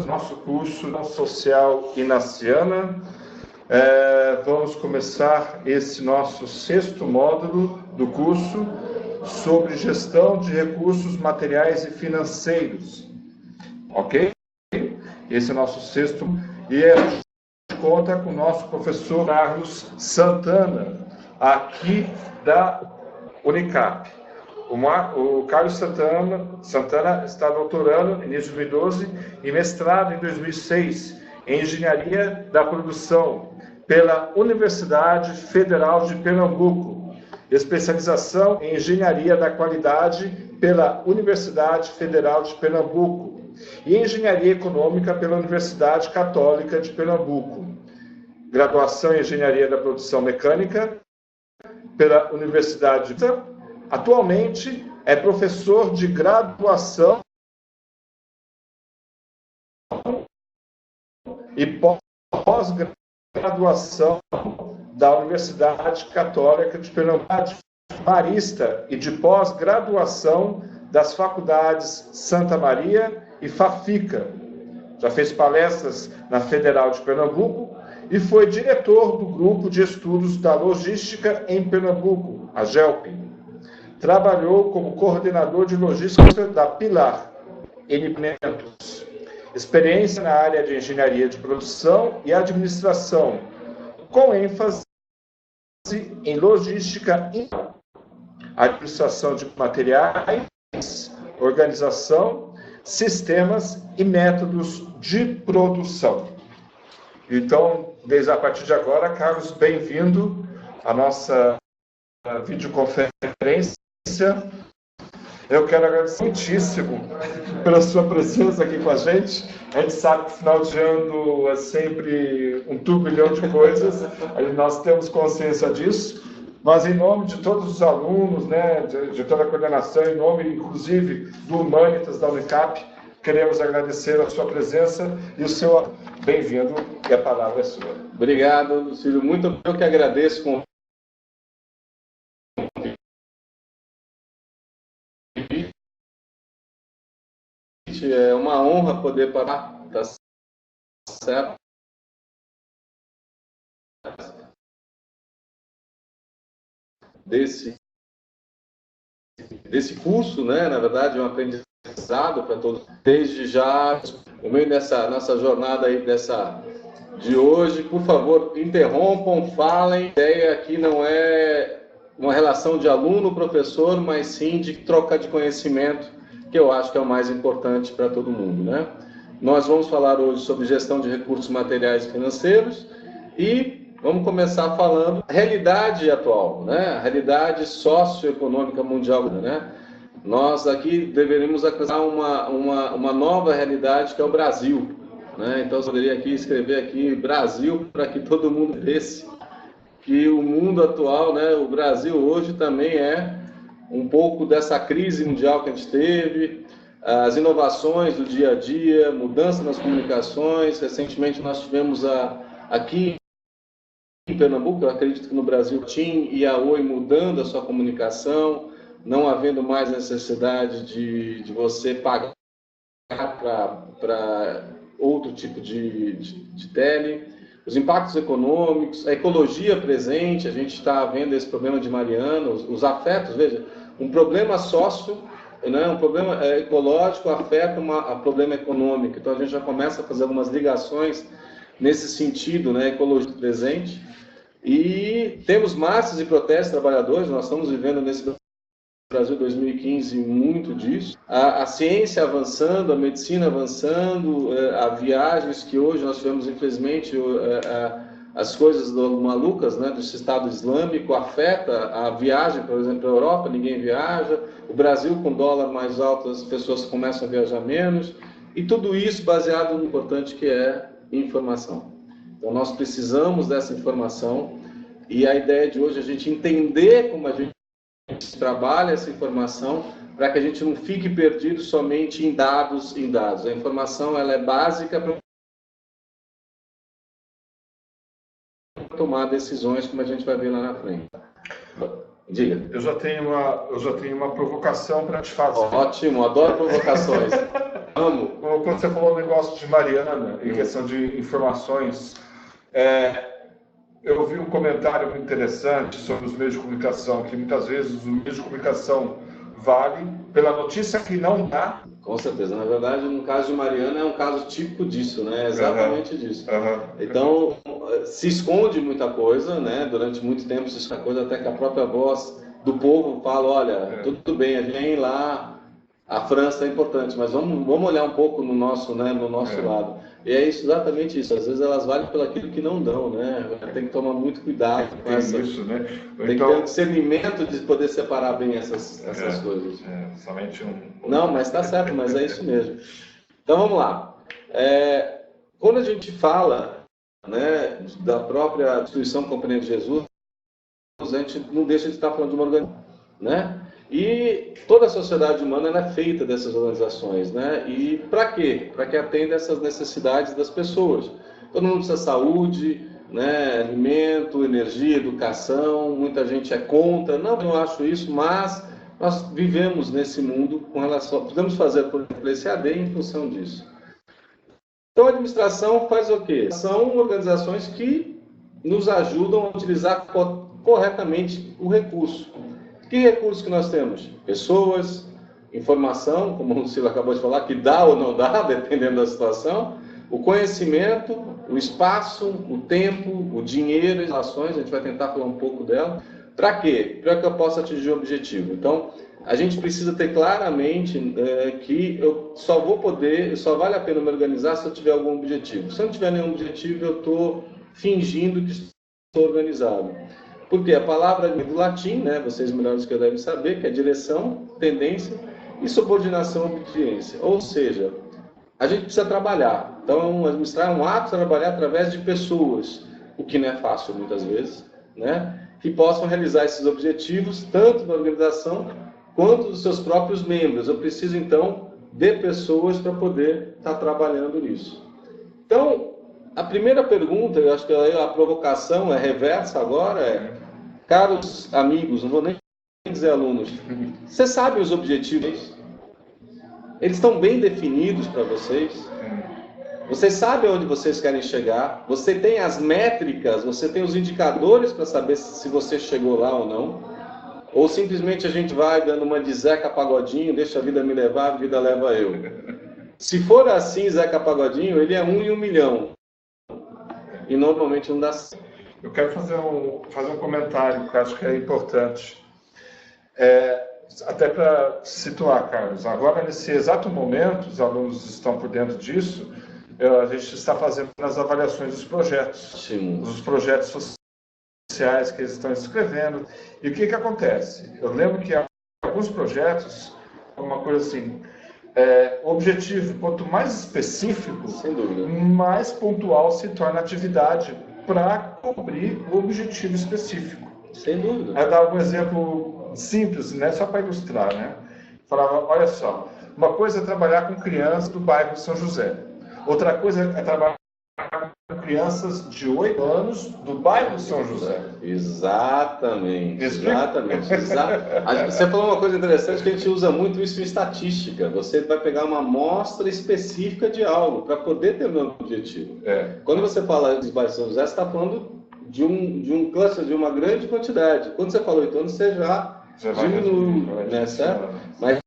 nosso curso social Inaciana. Vamos começar esse nosso 6º módulo do curso sobre gestão de recursos materiais e financeiros. Ok? Esse é o nosso 6º, e a gente conta com o nosso professor Carlos Santana, aqui da Unicap. O Carlos Santana está doutorando em 2012 e mestrado em 2006 em Engenharia da Produção pela Universidade Federal de Pernambuco, especialização em Engenharia da Qualidade pela Universidade Federal de Pernambuco e Engenharia Econômica pela Universidade Católica de Pernambuco, graduação em Engenharia da Produção Mecânica pela Universidade de... Atualmente é professor de graduação e pós-graduação da Universidade Católica de Pernambuco, barista e de pós-graduação das faculdades Santa Maria e Fafica. Já fez palestras na Federal de Pernambuco e foi diretor do Grupo de Estudos da Logística em Pernambuco, a GELP. Trabalhou como coordenador de logística da Pilar Empreendimentos. Experiência na área de engenharia de produção e administração, com ênfase em logística, administração de materiais, organização, sistemas e métodos de produção. Então, desde a partir de agora, Carlos, bem-vindo à nossa videoconferência. Eu quero agradecer muitíssimo pela sua presença aqui com a gente. A gente sabe que o final de ano é sempre um turbilhão de coisas, nós temos consciência disso, mas em nome de todos os alunos, né, de toda a coordenação, em nome, inclusive, do Humanitas da Unicap, queremos agradecer a sua presença e o seu bem-vindo, e a palavra é sua. Obrigado, Lucílio. Muito eu que agradeço com é uma honra poder parar, tá certo? Desse curso, né? Na verdade, é um aprendizado para todos. Desde já, no meio dessa nossa jornada aí de hoje, por favor, interrompam, falem. A ideia aqui não é uma relação de aluno-professor, mas sim de troca de conhecimento, que eu acho que é o mais importante para todo mundo, né? Nós vamos falar hoje sobre gestão de recursos materiais e financeiros e vamos começar falando da realidade atual, né? A realidade socioeconômica mundial, né? Nós aqui deveríamos acrescentar uma nova realidade que é o Brasil, né? Então eu poderia aqui escrever aqui Brasil para que todo mundo visse que o mundo atual, né? O Brasil hoje também é um pouco dessa crise mundial que a gente teve, as inovações do dia a dia, mudança nas comunicações. Recentemente nós tivemos aqui em Pernambuco, eu acredito que no Brasil, a TIM e a Oi mudando a sua comunicação, não havendo mais necessidade de você pagar para outro tipo de tele. Os impactos econômicos, a ecologia presente, a gente está vendo esse problema de Mariana, os afetos, veja, um problema sócio, né, um problema ecológico afeta um problema econômico. Então a gente já começa a fazer algumas ligações nesse sentido, né, ecologia presente. E temos massas de protestos de trabalhadores, nós estamos vivendo nesse Brasil 2015 muito disso. A ciência avançando, a medicina avançando, há viagens que hoje nós tivemos, infelizmente, as coisas malucas, né, do Estado Islâmico afeta a viagem, por exemplo, para a Europa, ninguém viaja. O Brasil, com dólar mais alto, as pessoas começam a viajar menos. E tudo isso baseado no importante que é informação. Então, nós precisamos dessa informação e a ideia de hoje é a gente entender como a gente trabalha essa informação para que a gente não fique perdido somente em dados. A informação ela é básica para tomar decisões, como a gente vai ver lá na frente. Diga. Eu já tenho uma provocação para te fazer. Ótimo, adoro provocações. Amo. Quando você falou o negócio de Mariana, em questão de informações, eu vi um comentário muito interessante sobre os meios de comunicação, que muitas vezes os meios de comunicação vale pela notícia que não dá. Com certeza. Na verdade, no caso de Mariana, é um caso típico disso, né? Exatamente disso. Então, se esconde muita coisa, né? Durante muito tempo se esconde coisa, até que a própria voz do povo fala, olha, tudo bem, a gente vem lá, a França é importante, mas vamos olhar um pouco no nosso, né, no nosso lado. E é exatamente isso. Às vezes elas valem pelo aquilo que não dão, né? Tem que tomar muito cuidado com essa. Isso, né? Tem que ter um discernimento de poder separar bem essas coisas. Somente Não, mas está certo, mas é isso mesmo. Então vamos lá. Quando a gente fala, né, da própria instituição Compreende Jesus, a gente não deixa de estar falando de uma organização, né? E toda a sociedade humana ela é feita dessas organizações, né? E para quê? Para que atenda essas necessidades das pessoas. Todo mundo precisa de saúde, né? Alimento, energia, educação. Muita gente é contra. Não, eu não acho isso, mas nós vivemos nesse mundo com relação. Podemos fazer, por exemplo, esse AD em função disso. Então a administração faz o quê? São organizações que nos ajudam a utilizar corretamente o recurso. Que recursos que nós temos? Pessoas, informação, como o Ciro acabou de falar, que dá ou não dá, dependendo da situação, o conhecimento, o espaço, o tempo, o dinheiro, as relações, a gente vai tentar falar um pouco dela. Para quê? Para que eu possa atingir o objetivo. Então, a gente precisa ter claramente que eu só vale a pena me organizar se eu tiver algum objetivo. Se eu não tiver nenhum objetivo, eu estou fingindo que estou organizado. Porque a palavra do latim, né, vocês melhores que eu devem saber, que é direção, tendência e subordinação, obediência. Ou seja, a gente precisa trabalhar. Então, administrar é um ato de trabalhar através de pessoas, o que não é fácil muitas vezes, né, que possam realizar esses objetivos, tanto da organização quanto dos seus próprios membros. Eu preciso, então, de pessoas para poder estar trabalhando nisso. Então, a primeira pergunta, eu acho que a provocação é reversa agora, caros amigos, não vou nem dizer alunos, vocês sabem os objetivos? Eles estão bem definidos para vocês? Vocês sabem onde vocês querem chegar? Você tem as métricas, você tem os indicadores para saber se você chegou lá ou não? Ou simplesmente a gente vai dando uma de Zeca Pagodinho, deixa a vida me levar, a vida leva eu? Se for assim, Zeca Pagodinho, ele é 1 em 1 milhão. E normalmente não dá certo. Eu quero fazer um comentário que eu acho que é importante. Até para situar, Carlos. Agora, nesse exato momento, os alunos estão por dentro disso, a gente está fazendo as avaliações dos projetos. Sim. Dos projetos sociais que eles estão escrevendo. E o que acontece? Eu lembro que alguns projetos, uma coisa assim, objetivo, quanto mais específico, sem dúvida, mais pontual se torna a atividade para cobrir o objetivo específico. Sem dúvida. Eu dava um exemplo simples, né, só para ilustrar, né? Falava, olha só, uma coisa é trabalhar com crianças do bairro São José, outra coisa é trabalhar com crianças de 8 anos do bairro São José. Exatamente. Você falou uma coisa interessante que a gente usa muito isso em estatística. Você vai pegar uma amostra específica de algo para poder ter o mesmo objetivo. Quando você fala de bairro São José, você está falando de um cluster, de uma grande quantidade. Quando você fala 8 anos, você já diminui, né, certo? Mas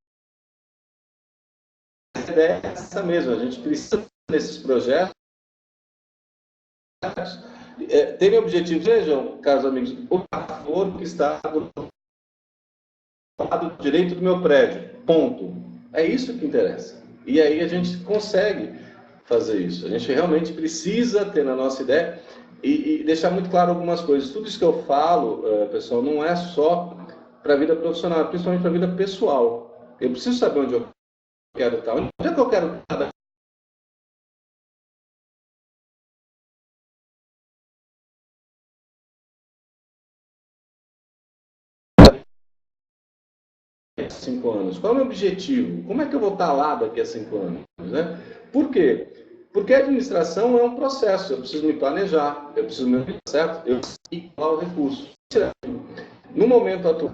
a ideia é essa mesmo. A gente precisa nesses projetos terem objetivos. Vejam, caros amigos, o favor que está do lado direito do meu prédio, ponto. É isso que interessa. E aí a gente consegue fazer isso. A gente realmente precisa ter na nossa ideia e deixar muito claro algumas coisas. Tudo isso que eu falo, pessoal, não é só para a vida profissional, principalmente para a vida pessoal. Eu preciso saber onde eu quero estar. Onde é que eu quero estar? 5 anos? Qual é o meu objetivo? Como é que eu vou estar lá daqui a 5 anos? Né? Por quê? Porque a administração é um processo. Eu preciso me planejar, eu preciso me certo? Eu preciso igualar o recurso. No momento atual,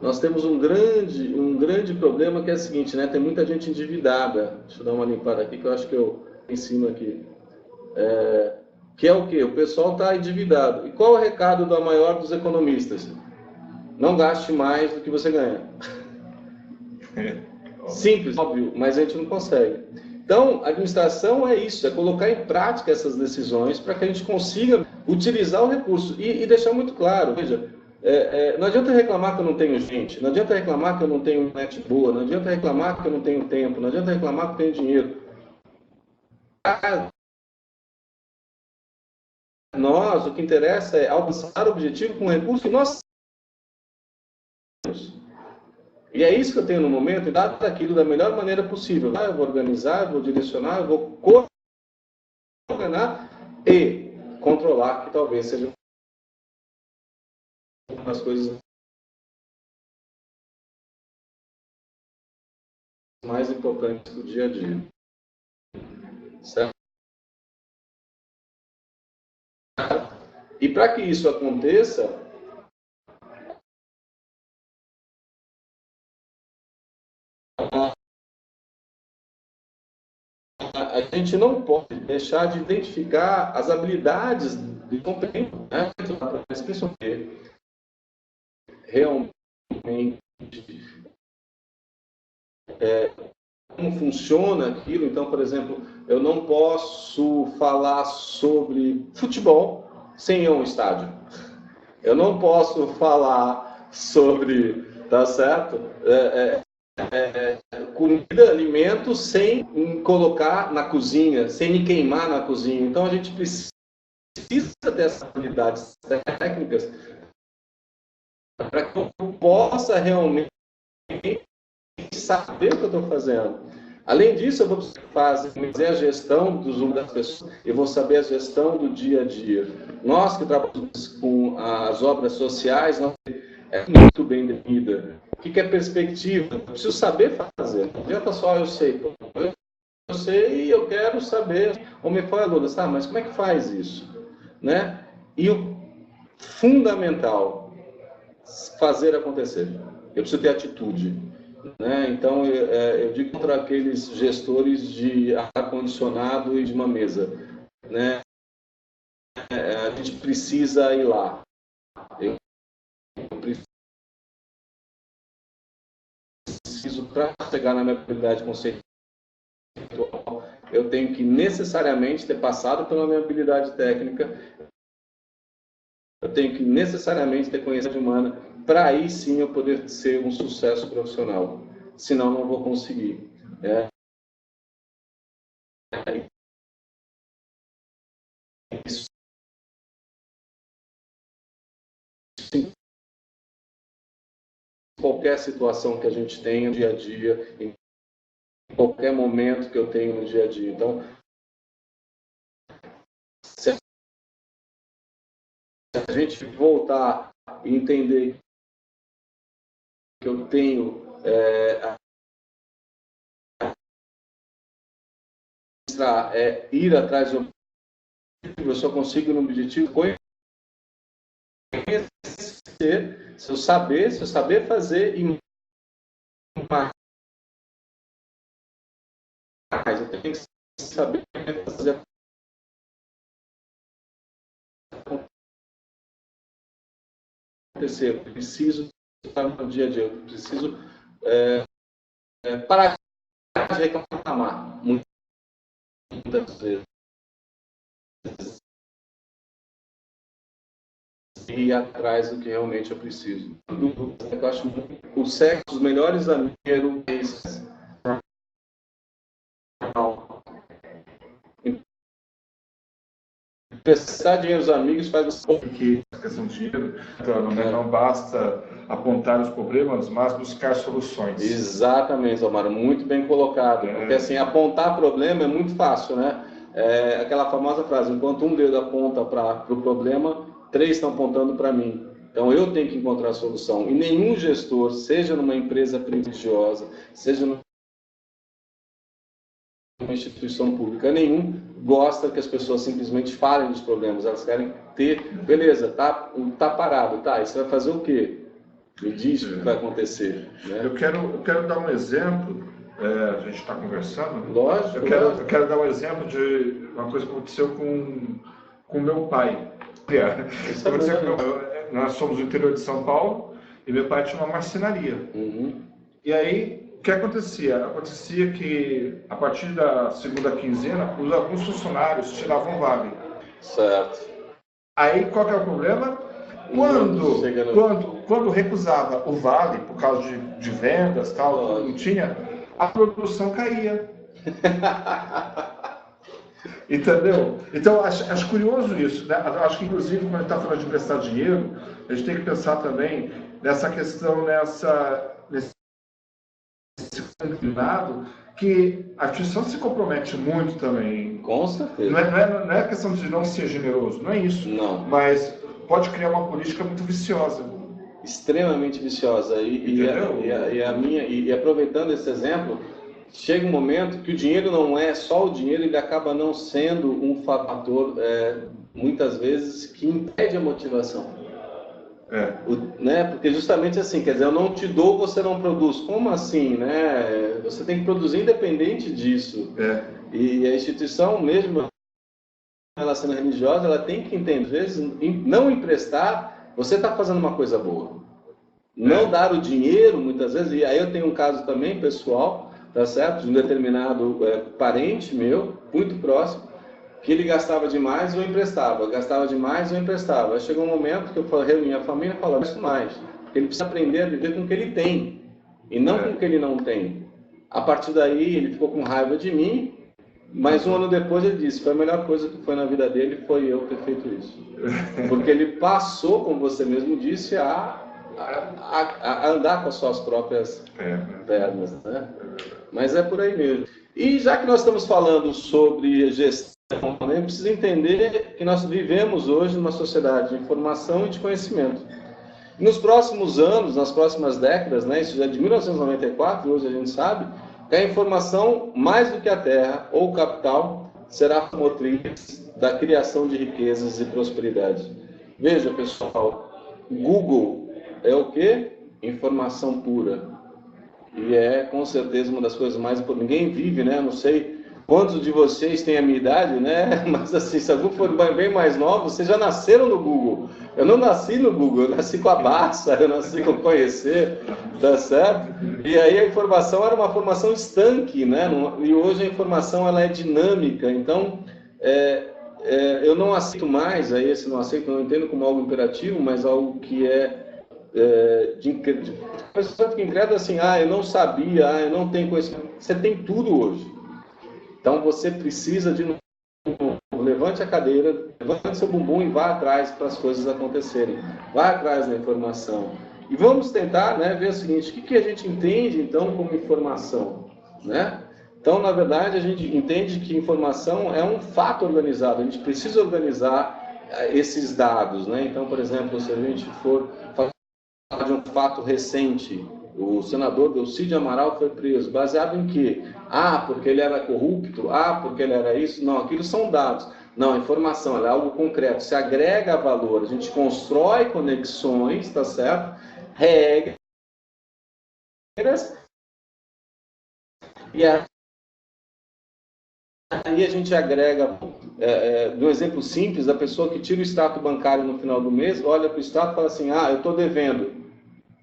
nós temos um grande problema que é o seguinte, né? Tem muita gente endividada. Deixa eu dar uma limpada aqui que eu acho que eu ensino aqui. Que é o quê? O pessoal está endividado. E qual é o recado da maior dos economistas? Não gaste mais do que você ganha. Simples, óbvio, mas a gente não consegue. Então, a administração é isso, é colocar em prática essas decisões para que a gente consiga utilizar o recurso e deixar muito claro, veja, não adianta reclamar que eu não tenho gente, não adianta reclamar que eu não tenho net boa, não adianta reclamar que eu não tenho tempo, não adianta reclamar que eu tenho dinheiro. Nós, o que interessa é alcançar o objetivo com o recurso que nós temos. E é isso que eu tenho no momento, e dar aquilo da melhor maneira possível. Eu vou organizar, eu vou direcionar, eu vou coordenar e controlar, que talvez seja uma das coisas mais importantes do dia a dia. Certo? E para que isso aconteça, a gente não pode deixar de identificar as habilidades de competência, né? Realmente como funciona aquilo. Então, por exemplo, eu não posso falar sobre futebol sem ir a um estádio. Eu não posso falar sobre, tá certo? Comida, alimento, sem me colocar na cozinha, sem me queimar na cozinha. Então, a gente precisa dessas habilidades técnicas para que eu possa realmente saber o que eu estou fazendo. Além disso, eu vou fazer a gestão dos das pessoas, eu vou saber a gestão do dia a dia. Nós que trabalhamos com as obras sociais, nós é muito bem definida. O que é perspectiva? Eu preciso saber fazer. Não adianta só eu sei. Eu sei e eu quero saber. O me foi aluno, tá? Mas como é que faz isso? Né? E o fundamental, fazer acontecer. Eu preciso ter atitude. Né? Então, eu digo contra aqueles gestores de ar-condicionado e de uma mesa. Né? A gente precisa ir lá. Eu preciso, para chegar na minha habilidade conceitual, eu tenho que necessariamente ter passado pela minha habilidade técnica, eu tenho que necessariamente ter conhecimento humana, para aí sim eu poder ser um sucesso profissional. Senão não vou conseguir. Isso, em qualquer situação que a gente tenha no dia a dia, em qualquer momento que eu tenho no dia a dia. Então, se a gente voltar e entender que eu tenho ir atrás do objetivo, eu só consigo no objetivo conhecer, se eu saber fazer e mais, eu tenho que saber fazer acontecer. Eu preciso estar no dia a dia, eu preciso parar de reclamar muitas vezes e ir atrás do que realmente eu preciso. Eu acho o sexo, os melhores amigos, prestar dinheiro aos amigos faz que a questão de dinheiro, então, não basta apontar os problemas, mas buscar soluções. Exatamente, Omar, muito bem colocado. Porque assim, apontar problema é muito fácil, né? Aquela famosa frase, enquanto um dedo aponta para o problema, 3 estão apontando para mim. Então eu tenho que encontrar a solução. E nenhum gestor, seja numa empresa religiosa, seja numa instituição pública, nenhum gosta que as pessoas simplesmente falem dos problemas. Elas querem ter, beleza, tá parado, tá, e você vai fazer o quê? Me diz o que vai acontecer. Né? Eu quero dar um exemplo, a gente está conversando. Lógico. Eu quero dar um exemplo de uma coisa que aconteceu com meu pai. Nós somos do interior de São Paulo e meu pai tinha uma marcenaria. Uhum. E aí, o que acontecia? Acontecia que, a partir da segunda quinzena, alguns funcionários tiravam vale. Certo. Aí, qual que é o problema? Quando recusava o vale, por causa de vendas, tal, não tinha, a produção caía. Entendeu? Então, acho curioso isso, né? Acho que, inclusive, quando a gente está falando de emprestar dinheiro, a gente tem que pensar também nessa questão, nesse combinado, que a instituição se compromete muito também. Com certeza. Não é questão de não ser generoso, não é isso. Não. Mas pode criar uma política muito viciosa. Extremamente viciosa. E aproveitando esse exemplo, chega um momento que o dinheiro não é só o dinheiro, ele acaba não sendo um fator, muitas vezes, que impede a motivação. Né? Porque justamente assim, quer dizer, eu não te dou, você não produz. Como assim, né? Você tem que produzir independente disso. E a instituição, mesmo ela sendo religiosa, ela tem que entender, às vezes, não emprestar, você está fazendo uma coisa boa. Não dar o dinheiro, muitas vezes, e aí eu tenho um caso também, pessoal, tá certo? De um determinado parente meu, muito próximo, que ele gastava demais e eu emprestava, gastava demais e eu emprestava. Aí chegou um momento que eu reuni a família e falei, não mais, porque ele precisa aprender a viver com o que ele tem, e não com o que ele não tem. A partir daí, ele ficou com raiva de mim, mas um ano depois ele disse, foi a melhor coisa que foi na vida dele, foi eu ter feito isso. Porque ele passou, como você mesmo disse, a andar com as suas próprias pernas, né? Mas é por aí mesmo. E já que nós estamos falando sobre gestão, né, precisa entender que nós vivemos hoje numa sociedade de informação e de conhecimento. Nos próximos anos, nas próximas décadas, né, isso já é de 1994, hoje a gente sabe, que a informação, mais do que a terra ou o capital, será a motriz da criação de riquezas e prosperidade. Veja, pessoal, Google é o quê? Informação pura. E é, com certeza, uma das coisas mais importantes. Ninguém vive, né? Não sei quantos de vocês têm a minha idade, né? Mas, assim, se algum for bem mais novo, vocês já nasceram no Google. Eu não nasci no Google, eu nasci com a Barça, eu nasci com Conhecer, tá certo? E aí a informação era uma formação estanque, né? E hoje a informação, ela é dinâmica. Então, eu não aceito mais, aí esse não aceito, não entendo como algo imperativo, mas algo que mas o que incrédulo assim, eu não sabia, eu não tenho conhecimento. Você tem tudo hoje. Então você precisa de novo, levante a cadeira, levante seu bumbum e vá atrás para as coisas acontecerem. Vá atrás da informação. E vamos tentar, né, ver o seguinte, o que a gente entende então como informação, né? Então, na verdade, a gente entende que informação é um fato organizado. A gente precisa organizar esses dados, né? Então, por exemplo, se a gente for de um fato recente, o senador Delcídio Amaral foi preso, baseado em quê? Porque ele era corrupto, porque ele era isso, não, aquilo são dados. Não, a informação, ela é algo concreto, se agrega valor, a gente constrói conexões, tá certo? Regras, e aí a gente agrega, do exemplo simples, da pessoa que tira o extrato bancário no final do mês, olha para o extrato e fala assim, eu estou devendo.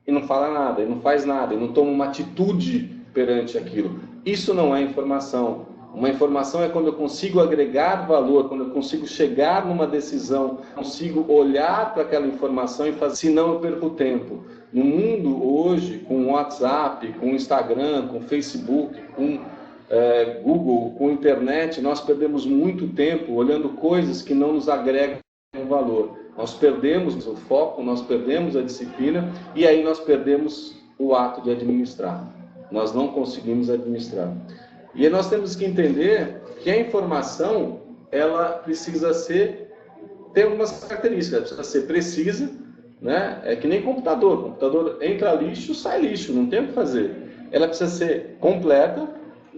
E não fala nada, e não faz nada, e não toma uma atitude perante aquilo. Isso não é informação. Uma informação é quando eu consigo agregar valor, quando eu consigo chegar numa decisão, consigo olhar para aquela informação e fazer, senão eu perco tempo. No mundo hoje, com WhatsApp, com Instagram, com Facebook, com Google, com internet, nós perdemos muito tempo olhando coisas que não nos agregam valor. Nós perdemos o foco, nós perdemos a disciplina e aí nós perdemos o ato de administrar. Nós não conseguimos administrar. E aí nós temos que entender que a informação, ela precisa ter algumas características, precisa ser precisa, né? É que nem computador. Computador entra lixo, sai lixo, não tem o que fazer. Ela precisa ser completa,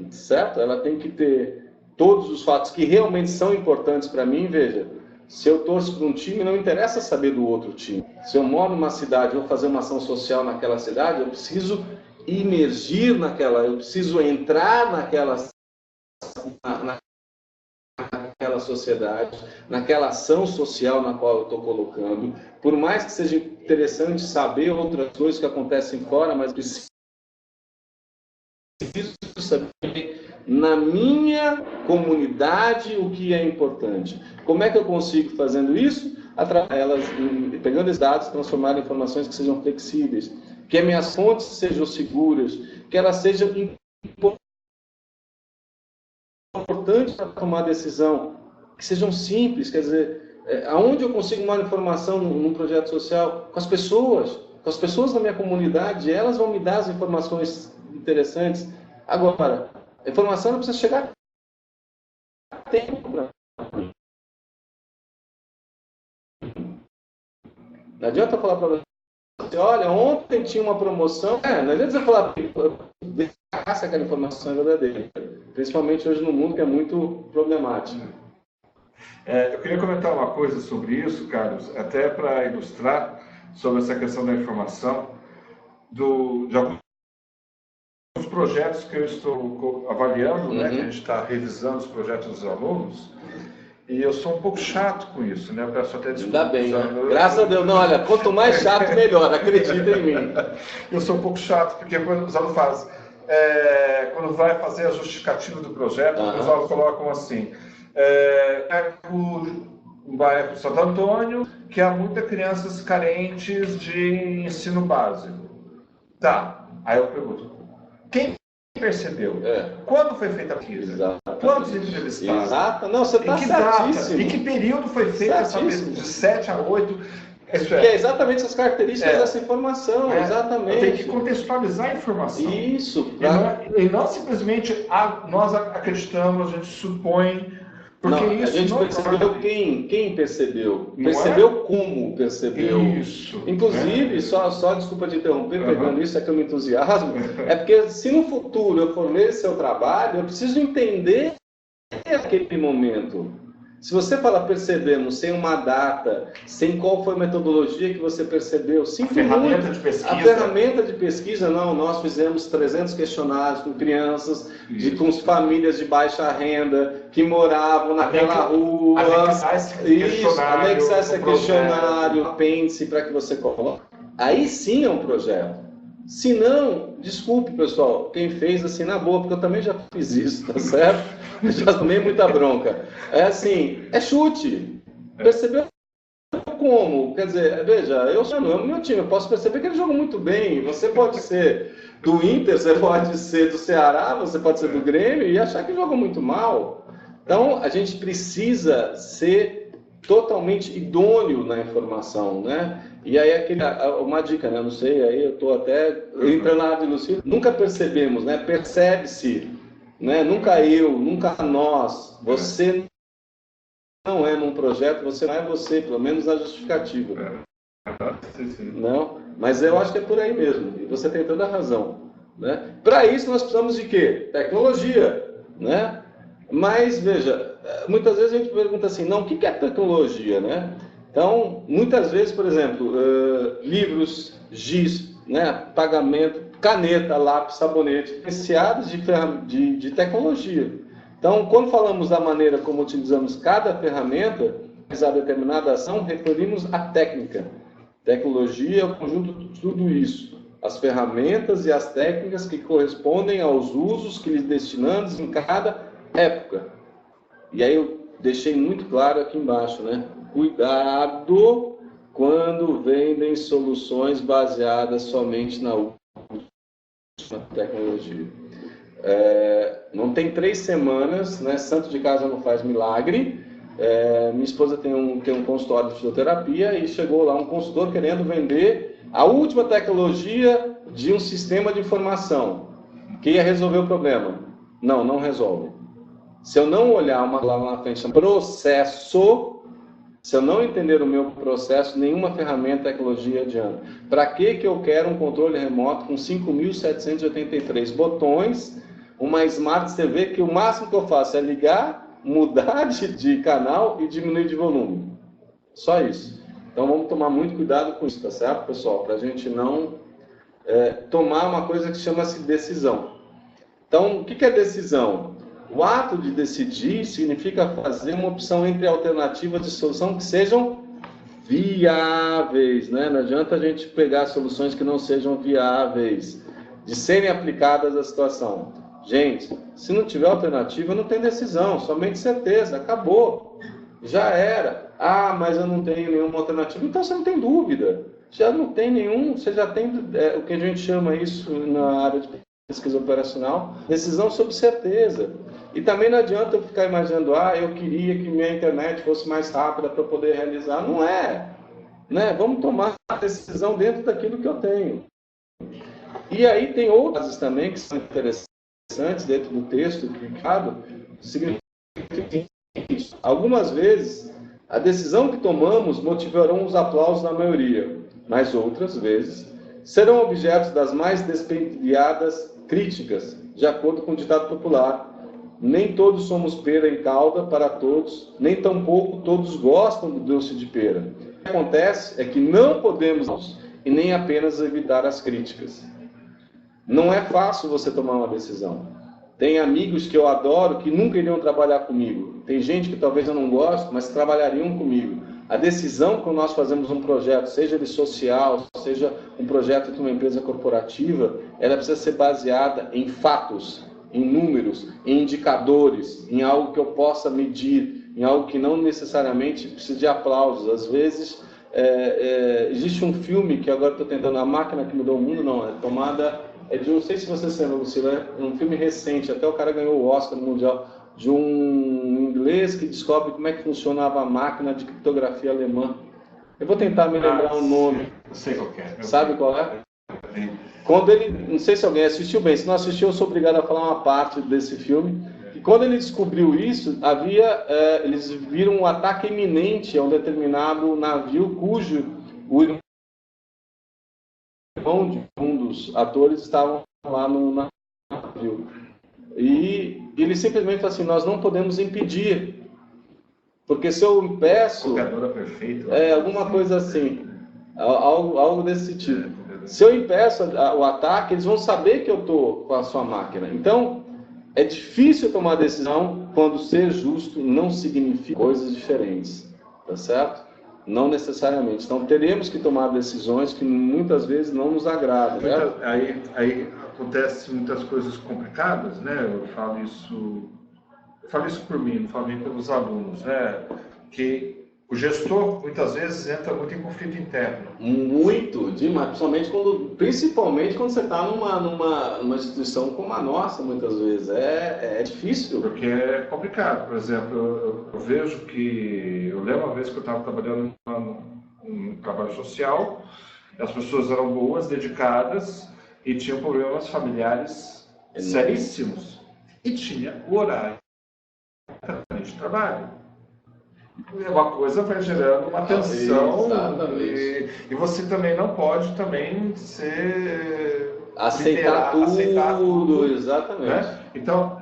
certo? Ela tem que ter todos os fatos que realmente são importantes para mim, veja. Se eu torço para um time, não interessa saber do outro time. Se eu moro numa cidade, vou fazer uma ação social naquela cidade, eu preciso imergir naquela, eu preciso entrar naquela sociedade, naquela ação social na qual eu estou colocando. Por mais que seja interessante saber outras coisas que acontecem fora, mas preciso saber na minha comunidade o que é importante. Como é que eu consigo, fazendo isso? Através pegando esses dados, transformar em informações que sejam flexíveis, que as minhas fontes sejam seguras, que elas sejam importantes para tomar decisão, que sejam simples, quer dizer, aonde eu consigo uma informação num projeto social? Com as pessoas da minha comunidade, elas vão me dar as informações interessantes. Agora, a informação não precisa chegar a tempo para mim. Não adianta falar para você, olha, ontem tinha uma promoção. Não adianta você falar, se aquela informação é verdadeira. Principalmente hoje no mundo, que é muito problemático. Eu queria comentar uma coisa sobre isso, Carlos, até para ilustrar sobre essa questão da informação, de alguns projetos que eu estou avaliando, né, que a gente está revisando os projetos dos alunos, e eu sou um pouco chato com isso, né? Eu peço até desculpa. Ainda bem, né? Graças a Deus. Não, olha, quanto mais chato, melhor, acredita em mim. Eu sou um pouco chato, porque quando os alunos fazem, quando vai fazer a justificativa do projeto, os alunos colocam assim, o bairro Santo Antônio, que há muitas crianças carentes de ensino básico. Tá, aí eu pergunto, quem percebeu? Quando foi feita a pesquisa? Exato. Quantos entrevistados? Exato. Não, você está certíssimo. Em que período foi feita essa pesquisa? De 7 a 8? Que é exatamente essas características dessa informação, exatamente. Tem que contextualizar a informação. Isso. E não simplesmente nós acreditamos, a gente supõe. Porque não, isso a gente não percebeu quem percebeu. Percebeu como percebeu. Isso. Inclusive, só desculpa te interromper, pegando isso, é que eu me entusiasmo, é porque se no futuro eu for ler seu trabalho, eu preciso entender aquele momento. Se você fala percebemos sem uma data, sem qual foi a metodologia que você percebeu, ferramenta de pesquisa. A ferramenta de pesquisa, não, nós fizemos 300 questionários com crianças, com famílias de baixa renda, que moravam naquela rua. Anexar esse questionário, apêndice para que você coloque. Aí sim é um projeto. Se não, desculpe, pessoal, quem fez assim na boa, porque eu também já fiz isso, tá certo? Eu já tomei muita bronca. É assim, é chute. Percebeu como? Quer dizer, veja, eu sou no meu time, eu posso perceber que ele joga muito bem. Você pode ser do Inter, você pode ser do Ceará, você pode ser do Grêmio e achar que joga muito mal. Então, a gente precisa ser totalmente idôneo na informação, né? E aí, uma dica, né? Não sei, aí eu estou até entrando na área de Lucílio. Nunca percebemos, né? Percebe-se, né? Nunca eu, nunca nós. Você não é num projeto, você não é você, pelo menos na justificativa. Não? Mas eu acho que é por aí mesmo. E você tem toda a razão, né? Para isso, nós precisamos de quê? Tecnologia, né? Mas, veja, muitas vezes a gente pergunta assim, não, o que é tecnologia, né? Então, muitas vezes, por exemplo, livros, giz, né, pagamento, caneta, lápis, sabonete, diferenciados de tecnologia. Então, quando falamos da maneira como utilizamos cada ferramenta, a determinada ação, referimos à técnica. Tecnologia é o conjunto de tudo isso. As ferramentas e as técnicas que correspondem aos usos que lhes destinamos em cada época. E aí eu deixei muito claro aqui embaixo, né? Cuidado quando vendem soluções baseadas somente na última tecnologia. Não tem 3 semanas, né? Santo de casa não faz milagre. Minha esposa tem um consultório de fisioterapia e chegou lá um consultor querendo vender a última tecnologia de um sistema de informação que ia resolver o problema. Não resolve. Se eu não olhar lá na frente, processo, se eu não entender o meu processo, nenhuma ferramenta, tecnologia adianta. Para que eu quero um controle remoto com 5.783 botões, uma Smart TV que o máximo que eu faço é ligar, mudar de canal e diminuir de volume? Só isso. Então vamos tomar muito cuidado com isso, tá certo, pessoal? Para a gente não tomar uma coisa que chama-se decisão. Então, o que é decisão? O ato de decidir significa fazer uma opção entre alternativas de solução que sejam viáveis, né? Não adianta a gente pegar soluções que não sejam viáveis, de serem aplicadas à situação. Gente, se não tiver alternativa, não tem decisão, somente certeza, acabou, já era. Ah, mas eu não tenho nenhuma alternativa, então você não tem dúvida, já não tem nenhum, você já tem o que a gente chama isso na área de pesquisa operacional, decisão sobre certeza. E também não adianta eu ficar imaginando, eu queria que minha internet fosse mais rápida para poder realizar. Não é, né? Vamos tomar a decisão dentro daquilo que eu tenho. E aí tem outras também que são interessantes dentro do texto explicado, significa isso. Algumas vezes, a decisão que tomamos motivarão os aplausos da maioria, mas outras vezes serão objetos das mais despenteadas críticas, de acordo com o ditado popular. Nem todos somos pera em calda para todos, nem tampouco todos gostam do doce de pera. O que acontece é que não podemos e nem apenas evitar as críticas. Não é fácil você tomar uma decisão. Tem amigos que eu adoro que nunca iriam trabalhar comigo. Tem gente que talvez eu não goste, mas trabalhariam comigo. A decisão quando nós fazemos um projeto, seja ele social, seja um projeto de uma empresa corporativa, ela precisa ser baseada em fatos, em números, em indicadores, em algo que eu possa medir, em algo que não necessariamente precisa de aplausos. Às vezes, existe um filme que agora estou tentando, A Máquina que Mudou o Mundo, não sei se você se lembra, Lucila, é um filme recente, até o cara ganhou o Oscar no Mundial, de um inglês que descobre como é que funcionava a máquina de criptografia alemã. Eu vou tentar me lembrar o nome. Eu sei qual é. Sabe qual é? Quando ele, não sei se alguém assistiu bem, se não assistiu eu sou obrigado a falar uma parte desse filme. E quando ele descobriu isso, eles viram um ataque iminente a um determinado navio cujo o irmão de um dos atores estavam lá no navio. E ele simplesmente falou assim, nós não podemos impedir, porque se eu impeço, alguma coisa assim, algo desse tipo. Se eu impeço o ataque, eles vão saber que eu estou com a sua máquina. Então, é difícil tomar decisão quando ser justo não significa coisas diferentes, tá certo? Não necessariamente. Então, teremos que tomar decisões que muitas vezes não nos agradam. Aí acontecem muitas coisas complicadas, né? Eu falo isso por mim, não falo nem pelos alunos, né? Que o gestor, muitas vezes, entra muito em conflito interno. Muito, demais. Principalmente quando você está numa instituição como a nossa, muitas vezes. É difícil. Porque é complicado. Por exemplo, eu vejo que... Eu lembro uma vez que eu estava trabalhando num trabalho social, as pessoas eram boas, dedicadas, e tinham problemas familiares seríssimos. E tinha o horário de trabalho. Uma coisa vai gerando uma tensão e você também não pode aceitar tudo, exatamente. Né? Então,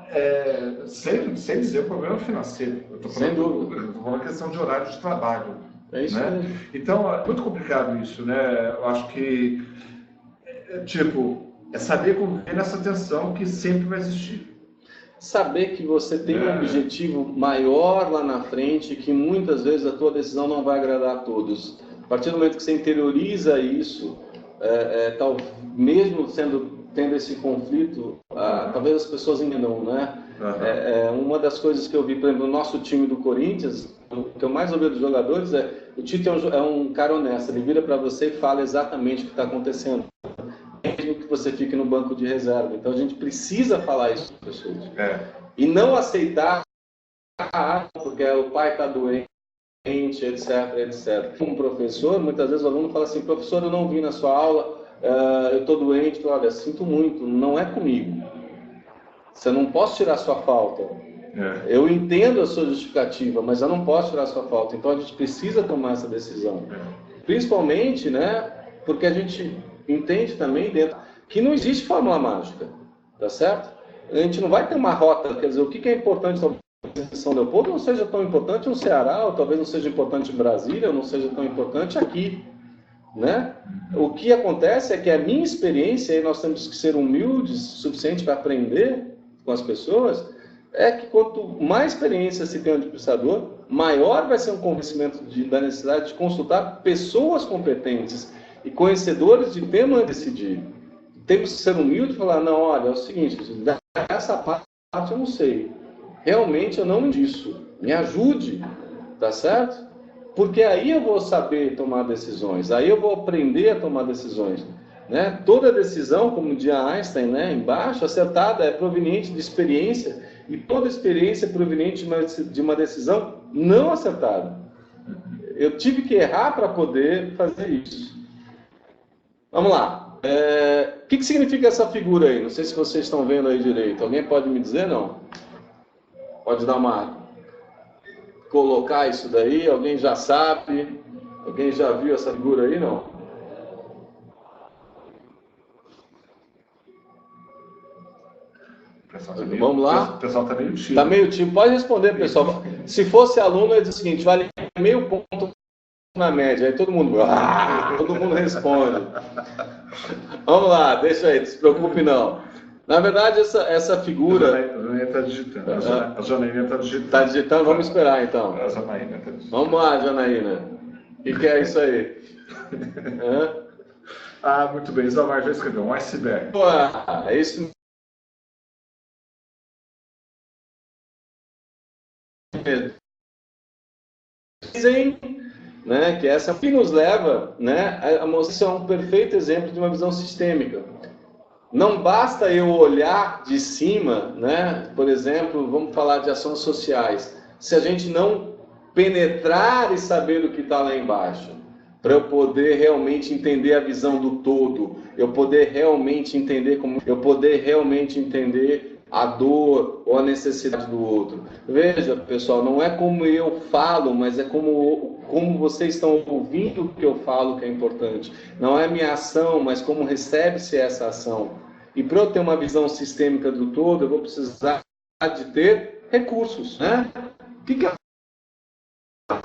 sem dizer o problema financeiro, eu estou falando uma questão de horário de trabalho. É isso, né? Então, é muito complicado isso, né? Eu acho que, é saber conviver nessa tensão que sempre vai existir. Saber que você tem um objetivo maior lá na frente, que muitas vezes a tua decisão não vai agradar a todos. A partir do momento que você interioriza isso, mesmo tendo esse conflito, talvez as pessoas entendam, né? Uma das coisas que eu vi, por exemplo, no nosso time do Corinthians, o que eu mais ouvi dos jogadores o Tite é um cara honesto, ele vira para você e fala exatamente o que está acontecendo. Mesmo que você fique no banco de reserva. Então a gente precisa falar isso para as pessoas. E não aceitar, porque o pai está doente, etc. Como professor, muitas vezes o aluno fala assim, professor, eu não vim na sua aula, eu estou doente. Olha, sinto muito, não é comigo. Você não posso tirar sua falta. Eu entendo a sua justificativa, mas eu não posso tirar sua falta. Então a gente precisa tomar essa decisão. Principalmente, né, porque a gente entende também dentro que não existe fórmula mágica, tá certo? A gente não vai ter uma rota, quer dizer, o que é importante em São Leopoldo não seja tão importante no Ceará, ou talvez não seja importante em Brasília, ou não seja tão importante aqui, né? O que acontece é que a minha experiência, e nós temos que ser humildes o suficiente para aprender com as pessoas, é que quanto mais experiência se tem um administrador, maior vai ser o convencimento da necessidade de consultar pessoas competentes e conhecedores de tema a decidir. Temos que ser humildes e falar, não, olha, é o seguinte, essa parte eu não sei. Realmente eu não disso. Me ajude, tá certo? Porque aí eu vou saber tomar decisões, aí eu vou aprender a tomar decisões. Né? Toda decisão, como dizia Einstein, né, embaixo, acertada, é proveniente de experiência, e toda experiência é proveniente de uma decisão não acertada. Eu tive que errar para poder fazer isso. Vamos lá. O que significa essa figura aí? Não sei se vocês estão vendo aí direito. Alguém pode me dizer, não? Pode dar colocar isso daí? Alguém já sabe? Alguém já viu essa figura aí, não? Vamos lá? O pessoal está meio tímido. Está meio tímido. Pode responder, pessoal. Se fosse aluno, eu ia dizer o seguinte, vale meio ponto na média. Aí todo mundo responde. Vamos lá, deixa aí, não se preocupe não. Na verdade, essa figura... A Janaína está digitando. A Janaína está digitando. Está digitando? Vamos esperar, então. A Janaína está digitando. Vamos lá, Janaína. O que é isso aí? Muito bem. Isamar já escreveu. Um iceberg. É isso mesmo. Dizem, né, que essa que nos leva, né, a mostrar um perfeito exemplo de uma visão sistêmica. Não basta eu olhar de cima, né? Por exemplo, vamos falar de ações sociais. Se a gente não penetrar e saber o que está lá embaixo, para eu poder realmente entender a visão do todo, eu poder realmente entender a dor ou a necessidade do outro. Veja, pessoal, não é como eu falo, mas é como vocês estão ouvindo o que eu falo que é importante. Não é minha ação, mas como recebe-se essa ação. E para eu ter uma visão sistêmica do todo, eu vou precisar de ter recursos, né? O que é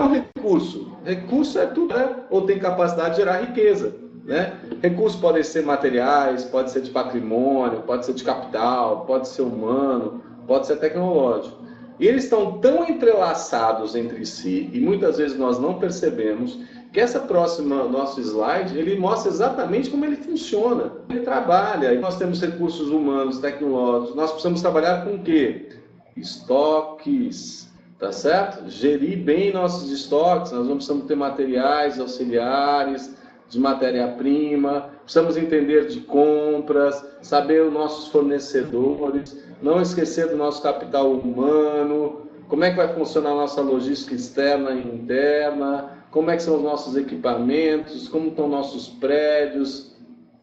um recurso? Recurso é tudo, né? Ou tem capacidade de gerar riqueza, né? Recursos podem ser materiais, pode ser de patrimônio, pode ser de capital, pode ser humano, pode ser tecnológico. E eles estão tão entrelaçados entre si, e muitas vezes nós não percebemos, que essa próxima, nosso slide, ele mostra exatamente como ele funciona. Ele trabalha, e nós temos recursos humanos, tecnológicos, nós precisamos trabalhar com o quê? Estoques, tá certo? Gerir bem nossos estoques, nós não precisamos ter materiais auxiliares, de matéria-prima, precisamos entender de compras, saber os nossos fornecedores, não esquecer do nosso capital humano, como é que vai funcionar a nossa logística externa e interna, como é que são os nossos equipamentos, como estão nossos prédios,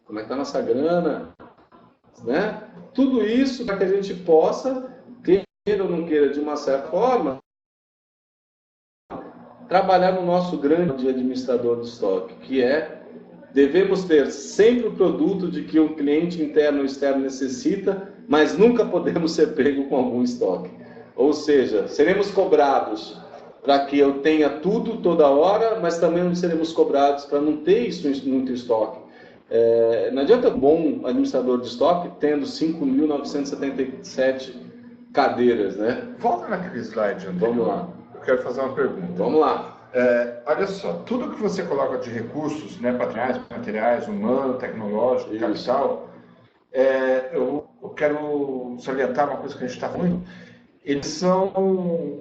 como é que está a nossa grana, né? Tudo isso para que a gente possa, queira ou não queira, de uma certa forma, trabalhar no nosso grande administrador de estoque, que é, devemos ter sempre o produto de que o cliente interno ou externo necessita, mas nunca podemos ser pego com algum estoque. Ou seja, seremos cobrados para que eu tenha tudo toda hora, mas também não seremos cobrados para não ter isso muito estoque. Não adianta um bom administrador de estoque tendo 5.977 cadeiras, né? Volta naquele slide anterior. Vamos lá. Eu quero fazer uma pergunta. Vamos lá. Olha só, tudo que você coloca de recursos, né, materiais, humano, tecnológico, Isso. capital, eu quero salientar uma coisa que a gente está falando. Eles são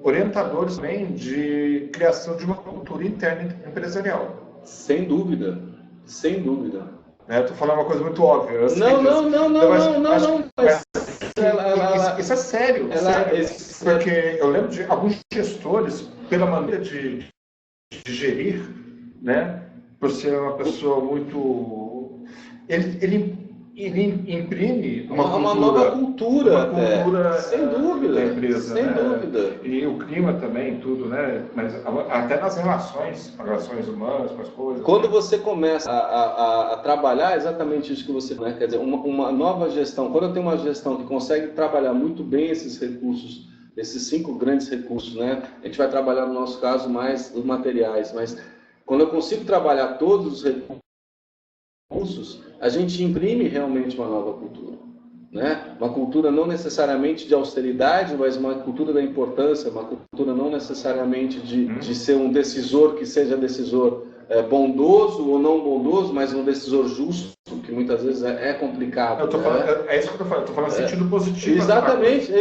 orientadores também de criação de uma cultura interna empresarial. Sem dúvida, sem dúvida. Estou falando uma coisa muito óbvia. Isso é sério. Porque eu lembro de alguns gestores, pela maneira de gerir, né, por ser uma pessoa muito... Ele imprime uma nova cultura, sem dúvida, da empresa, sem né? dúvida. E o clima também, tudo, né? Mas até nas relações humanas, com as coisas. Quando você começa a trabalhar exatamente isso que você, né? Quer dizer, uma nova gestão. Quando eu tenho uma gestão que consegue trabalhar muito bem esses recursos esses 5 grandes recursos, né? A gente vai trabalhar, no nosso caso, mais os materiais, mas quando eu consigo trabalhar todos os recursos, a gente imprime realmente uma nova cultura, né? Uma cultura não necessariamente de austeridade, mas uma cultura da importância, uma cultura não necessariamente de ser um decisor que seja decisor bondoso ou não bondoso, mas um decisor justo, que muitas vezes é complicado. É isso que eu estou falando, sentido positivo. Exatamente.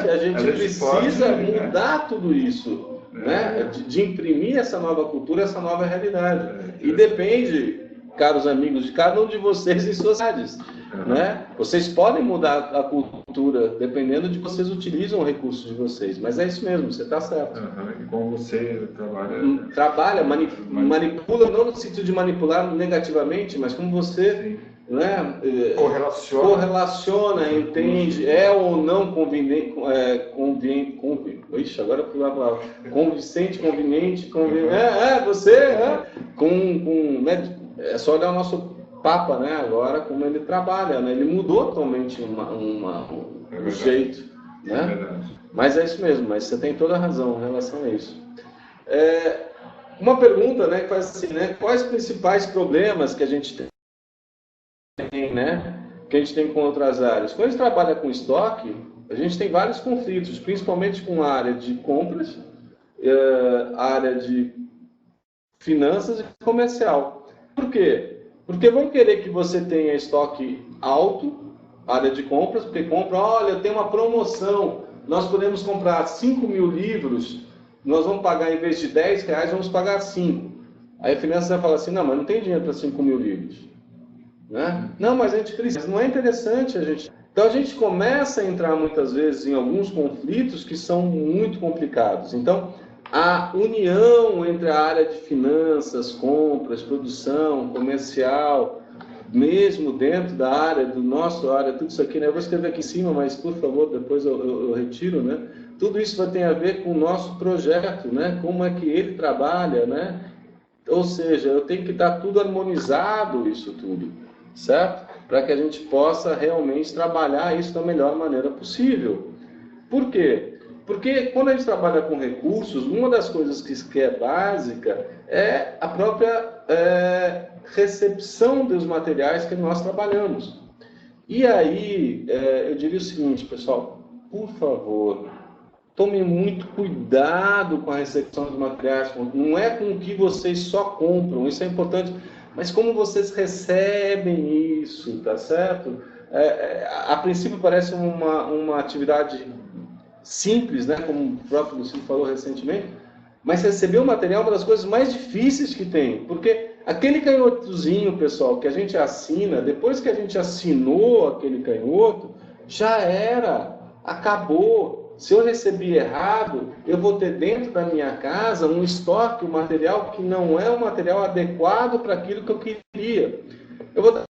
A gente precisa pode, mudar tudo isso, né? De imprimir essa nova cultura, essa nova realidade. E depende, caros amigos, de cada um de vocês em suas cidades. Né? Vocês podem mudar a cultura dependendo de que vocês utilizam o recurso de vocês, mas é isso mesmo, você está certo. E como você trabalha? Manipula, não no sentido de manipular negativamente, mas como você correlaciona, entende, ou não conveniente, agora eu fui lá a palavra, convincente, conveniente, é só olhar o nosso Papa, né? Agora, como ele trabalha, né? Ele mudou totalmente o jeito, né? Mas é isso mesmo, mas você tem toda a razão em relação a isso. Uma pergunta, né, que faz assim, né? Quais os principais problemas que a gente tem, né? Que a gente tem com outras áreas? Quando a gente trabalha com estoque, a gente tem vários conflitos, principalmente com a área de compras, a área de finanças e comercial. Por quê? Porque vão querer que você tenha estoque alto, área de compras, porque compra, olha, tem uma promoção, nós podemos comprar 5.000 livros, nós vamos pagar, em vez de R$10, vamos pagar 5. Aí a finança vai falar assim, não, mas não tem dinheiro para 5.000 livros. Né? Não, mas a gente precisa, não é interessante a gente... Então a gente começa a entrar muitas vezes em alguns conflitos que são muito complicados. Então, a união entre a área de finanças, compras, produção, comercial, mesmo dentro da área, do nosso área, tudo isso aqui, né? Eu vou escrever aqui em cima, mas por favor, depois eu retiro, né? Tudo isso vai ter a ver com o nosso projeto, né? Como é que ele trabalha, né? Ou seja, eu tenho que estar tudo harmonizado, isso tudo, certo? Para que a gente possa realmente trabalhar isso da melhor maneira possível. Por quê? Porque quando a gente trabalha com recursos, uma das coisas que é básica é a própria recepção dos materiais que nós trabalhamos. E aí, eu diria o seguinte, pessoal, por favor, tomem muito cuidado com a recepção dos materiais. Não é com o que vocês só compram, isso é importante, mas como vocês recebem isso, tá certo? A princípio parece uma atividade simples, né, como o próprio Luciano falou recentemente, mas receber o material é uma das coisas mais difíceis que tem, porque aquele canhotozinho, pessoal, que a gente assina, depois que a gente assinou aquele canhoto, já era, acabou. Se eu recebi errado, eu vou ter dentro da minha casa um estoque, um material que não é um material adequado para aquilo que eu queria. Eu vou dar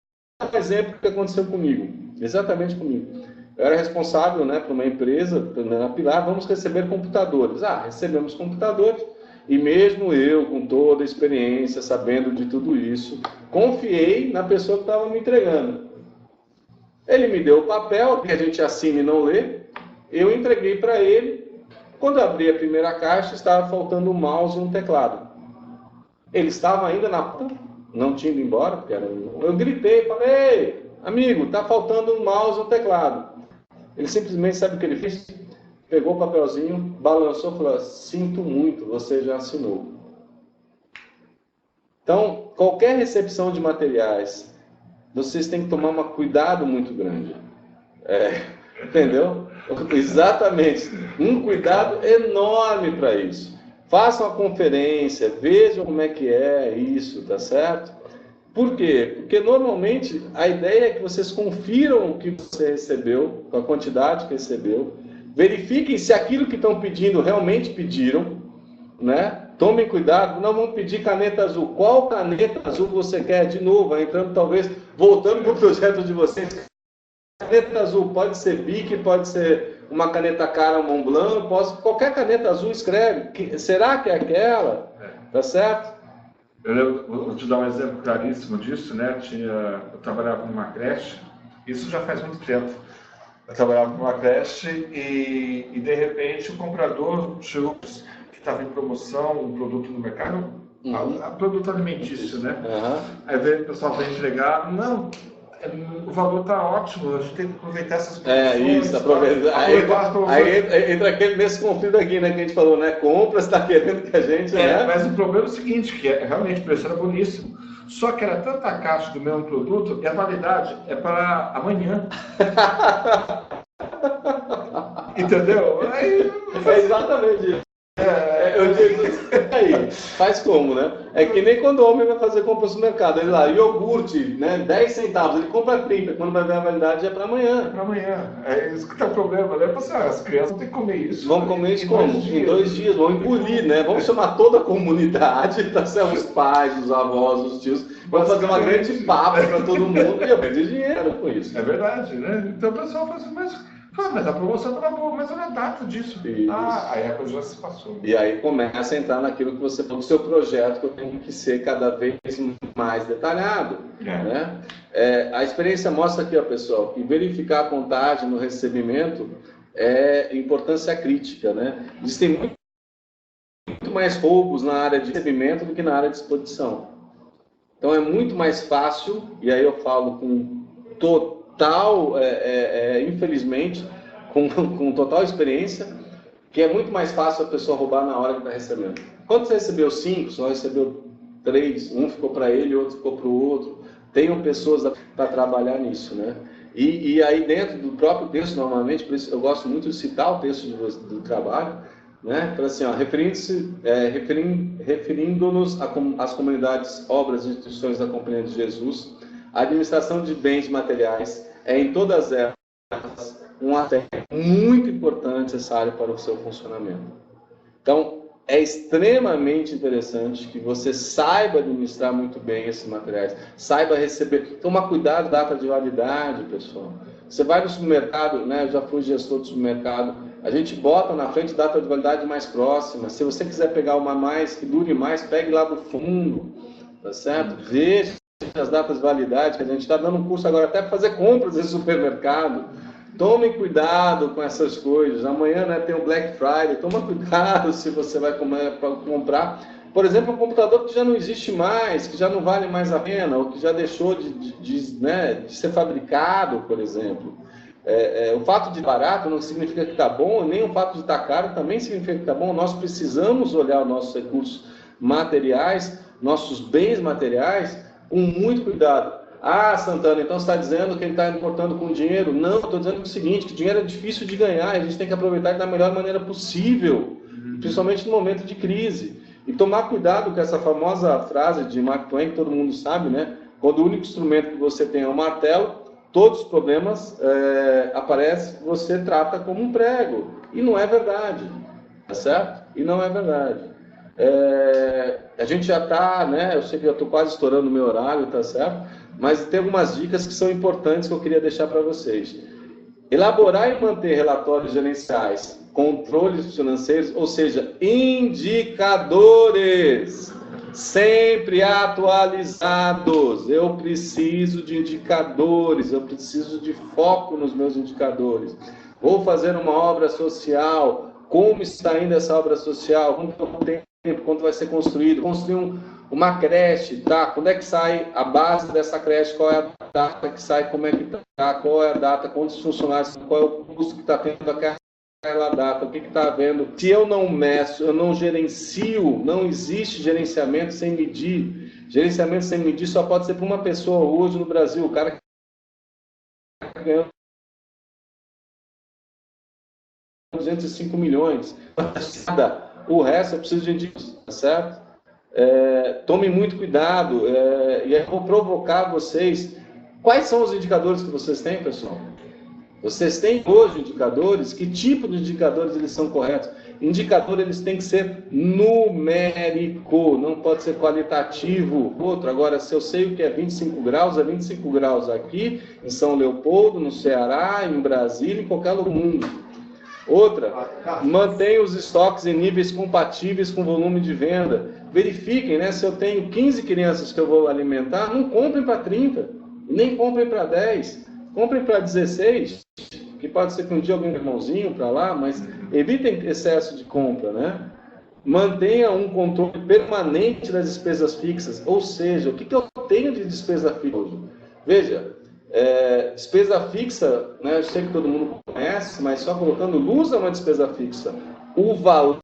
um exemplo que aconteceu comigo, exatamente comigo. Eu era responsável, né, por uma empresa, na Pilar, vamos receber computadores. Recebemos computadores, e mesmo eu, com toda a experiência, sabendo de tudo isso, confiei na pessoa que estava me entregando. Ele me deu o papel, que a gente assina e não lê, eu entreguei para ele. Quando eu abri a primeira caixa, estava faltando um mouse e um teclado. Ele estava ainda na porta, não tinha ido embora, porque eu gritei, falei, ei, amigo, está faltando um mouse e um teclado. Ele simplesmente, sabe o que ele fez? Pegou o papelzinho, balançou e falou, sinto muito, você já assinou. Então, qualquer recepção de materiais, vocês têm que tomar um cuidado muito grande. Entendeu? Exatamente. Um cuidado enorme para isso. Façam a conferência, vejam como é que é isso, tá certo? Por quê? Porque normalmente a ideia é que vocês confiram o que você recebeu, com a quantidade que recebeu, verifiquem se aquilo que estão pedindo realmente pediram, né? Tomem cuidado, não vão pedir caneta azul. Qual caneta azul você quer? De novo, entrando talvez, voltando para o projeto de vocês. Caneta azul pode ser Bic, pode ser uma caneta cara Montblanc, qualquer caneta azul escreve. Será que é aquela? Tá certo? Eu vou te dar um exemplo claríssimo disso, né? Eu trabalhava numa creche, isso já faz muito tempo. Eu trabalhava com uma creche e de repente o comprador chegou que estava em promoção, um produto no mercado, produto alimentício, né? Aí veio, o pessoal veio entregar, não, o valor está ótimo, a gente tem que aproveitar essas promoções. Isso, aproveitar. Aí entra nesse conflito aqui, né, que a gente falou, né? Compra, você está querendo que a gente... Mas o problema é o seguinte, que realmente o preço era boníssimo. Só que era tanta caixa do mesmo produto e a validade é para amanhã. Entendeu? É exatamente isso. Eu digo, aí, faz como, né? É que nem quando o homem vai fazer compra no supermercado, ele lá, iogurte, né, 10 centavos, ele compra 30, quando vai ver a validade é para amanhã. É para amanhã. É isso que tá o problema, né? As crianças vão ter que comer isso. Vão comer isso como? Em 2 dias, vão engolir, né? Vamos chamar toda a comunidade, tá certo? Os pais, os avós, os tios, vamos fazer uma grande papa para todo mundo e eu perdi dinheiro com isso. É verdade, né? Então o pessoal fala assim, mas a promoção estava boa, mas olha a data disso. Aí a coisa já se passou. E aí começa a entrar naquilo que você falou, o seu projeto, que eu tenho que ser cada vez mais detalhado. Né? A experiência mostra aqui, ó, pessoal, que verificar a contagem no recebimento é importância crítica. Né? Existem muito mais roubos na área de recebimento do que na área de expedição. Então é muito mais fácil, e aí eu falo com infelizmente, com total experiência, que é muito mais fácil a pessoa roubar na hora que está recebendo. Quando você recebeu 5, só recebeu 3, um ficou para ele, outro ficou para o outro. Tenham pessoas para trabalhar nisso, né? E aí dentro do próprio texto, normalmente, por isso eu gosto muito de citar o texto do trabalho, né? Então, assim, ó, referindo-nos às comunidades, obras e instituições da Companhia de Jesus, a administração de bens materiais é em todas elas um aspecto muito importante necessário para o seu funcionamento. Então, é extremamente interessante que você saiba administrar muito bem esses materiais, saiba receber, tomar cuidado da data de validade, pessoal. Você vai no supermercado, né? Eu já fui gestor de supermercado, a gente bota na frente data de validade mais próxima. Se você quiser pegar uma mais, que dure mais, pegue lá do fundo, tá certo? Veja as datas de validade, que a gente está dando um curso agora até para fazer compras em supermercado. Tome cuidado com essas coisas. Amanhã, né, tem o Black Friday. Toma cuidado se você vai comprar, por exemplo, um computador que já não existe mais, que já não vale mais a pena, ou que já deixou de ser fabricado, por exemplo. O fato de barato não significa que está bom, nem o fato de estar caro também significa que está bom. Nós precisamos olhar os nossos recursos materiais, nossos bens materiais, com muito cuidado. Santana, então você está dizendo que ele está importando com dinheiro? Não, eu estou dizendo o seguinte, que dinheiro é difícil de ganhar, a gente tem que aproveitar da melhor maneira possível, principalmente no momento de crise. E tomar cuidado com essa famosa frase de Mark Twain, que todo mundo sabe, né? Quando o único instrumento que você tem é um martelo, todos os problemas aparecem, você trata como um prego. E não é verdade, tá certo? E não é verdade. A gente já está, né? Eu sei que eu estou quase estourando o meu horário, tá certo? Mas tem algumas dicas que são importantes que eu queria deixar para vocês. Elaborar e manter relatórios gerenciais, controles financeiros, ou seja, indicadores, sempre atualizados. Eu preciso de indicadores, eu preciso de foco nos meus indicadores. Vou fazer uma obra social, como está indo essa obra social, quanto tempo, quanto vai ser construído, construir uma creche, tá? Quando é que sai a base dessa creche? Qual é a data que sai? Como é que tá? Qual é a data? Quantos funcionários? Qual é o custo que está tendo aquela data? O que está havendo? Se eu não meço, eu não gerencio, não existe gerenciamento sem medir. Gerenciamento sem medir só pode ser para uma pessoa hoje no Brasil. O cara que ganhou 205 milhões. O resto eu preciso de indicadores, tá certo? Tome muito cuidado, e eu vou provocar vocês. Quais são os indicadores que vocês têm, pessoal? Vocês têm hoje indicadores? Que tipo de indicadores eles são corretos? Indicador, eles têm que ser numérico, não pode ser qualitativo. Outro, agora, se eu sei o que é 25 graus, é 25 graus aqui, em São Leopoldo, no Ceará, em Brasília, em qualquer lugar do mundo. Outra, mantenha os estoques em níveis compatíveis com o volume de venda. Verifiquem, né? Se eu tenho 15 crianças que eu vou alimentar, não comprem para 30, nem comprem para 10, comprem para 16, que pode ser que um dia alguém dê irmãozinho para lá, mas evitem excesso de compra, né? Mantenha um controle permanente das despesas fixas, ou seja, o que eu tenho de despesa fixa hoje? Veja, despesa fixa, né, eu sei que todo mundo conhece, mas só colocando luz é uma despesa fixa. O valor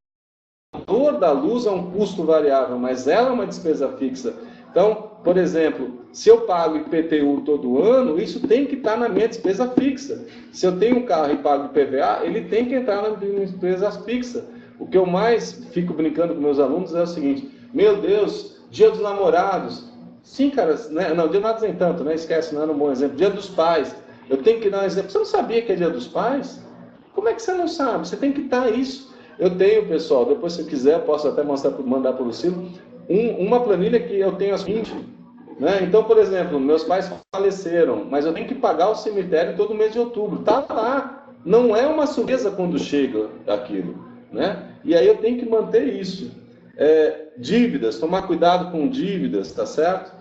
da luz é um custo variável, mas ela é uma despesa fixa. Então, por exemplo, se eu pago IPTU todo ano, isso tem que estar na minha despesa fixa. Se eu tenho um carro e pago IPVA, ele tem que entrar na minha despesa fixa. O que eu mais fico brincando com meus alunos é o seguinte: meu Deus, Dia dos Namorados. Sim, cara, né? Não, Dia dos Namorados nem tanto, né? Esquece, não era um bom exemplo. Dia dos Pais. Eu tenho que dar um exemplo. Você não sabia que é Dia dos Pais? Como é que você não sabe? Você tem que estar isso. Eu tenho, pessoal, depois se quiser, posso até mandar para o Lucilo, uma planilha que eu tenho as 20. Né? Então, por exemplo, meus pais faleceram, mas eu tenho que pagar o cemitério todo mês de outubro. Está lá. Não é uma surpresa quando chega aquilo. Né? E aí eu tenho que manter isso. Dívidas, tomar cuidado com dívidas, tá certo?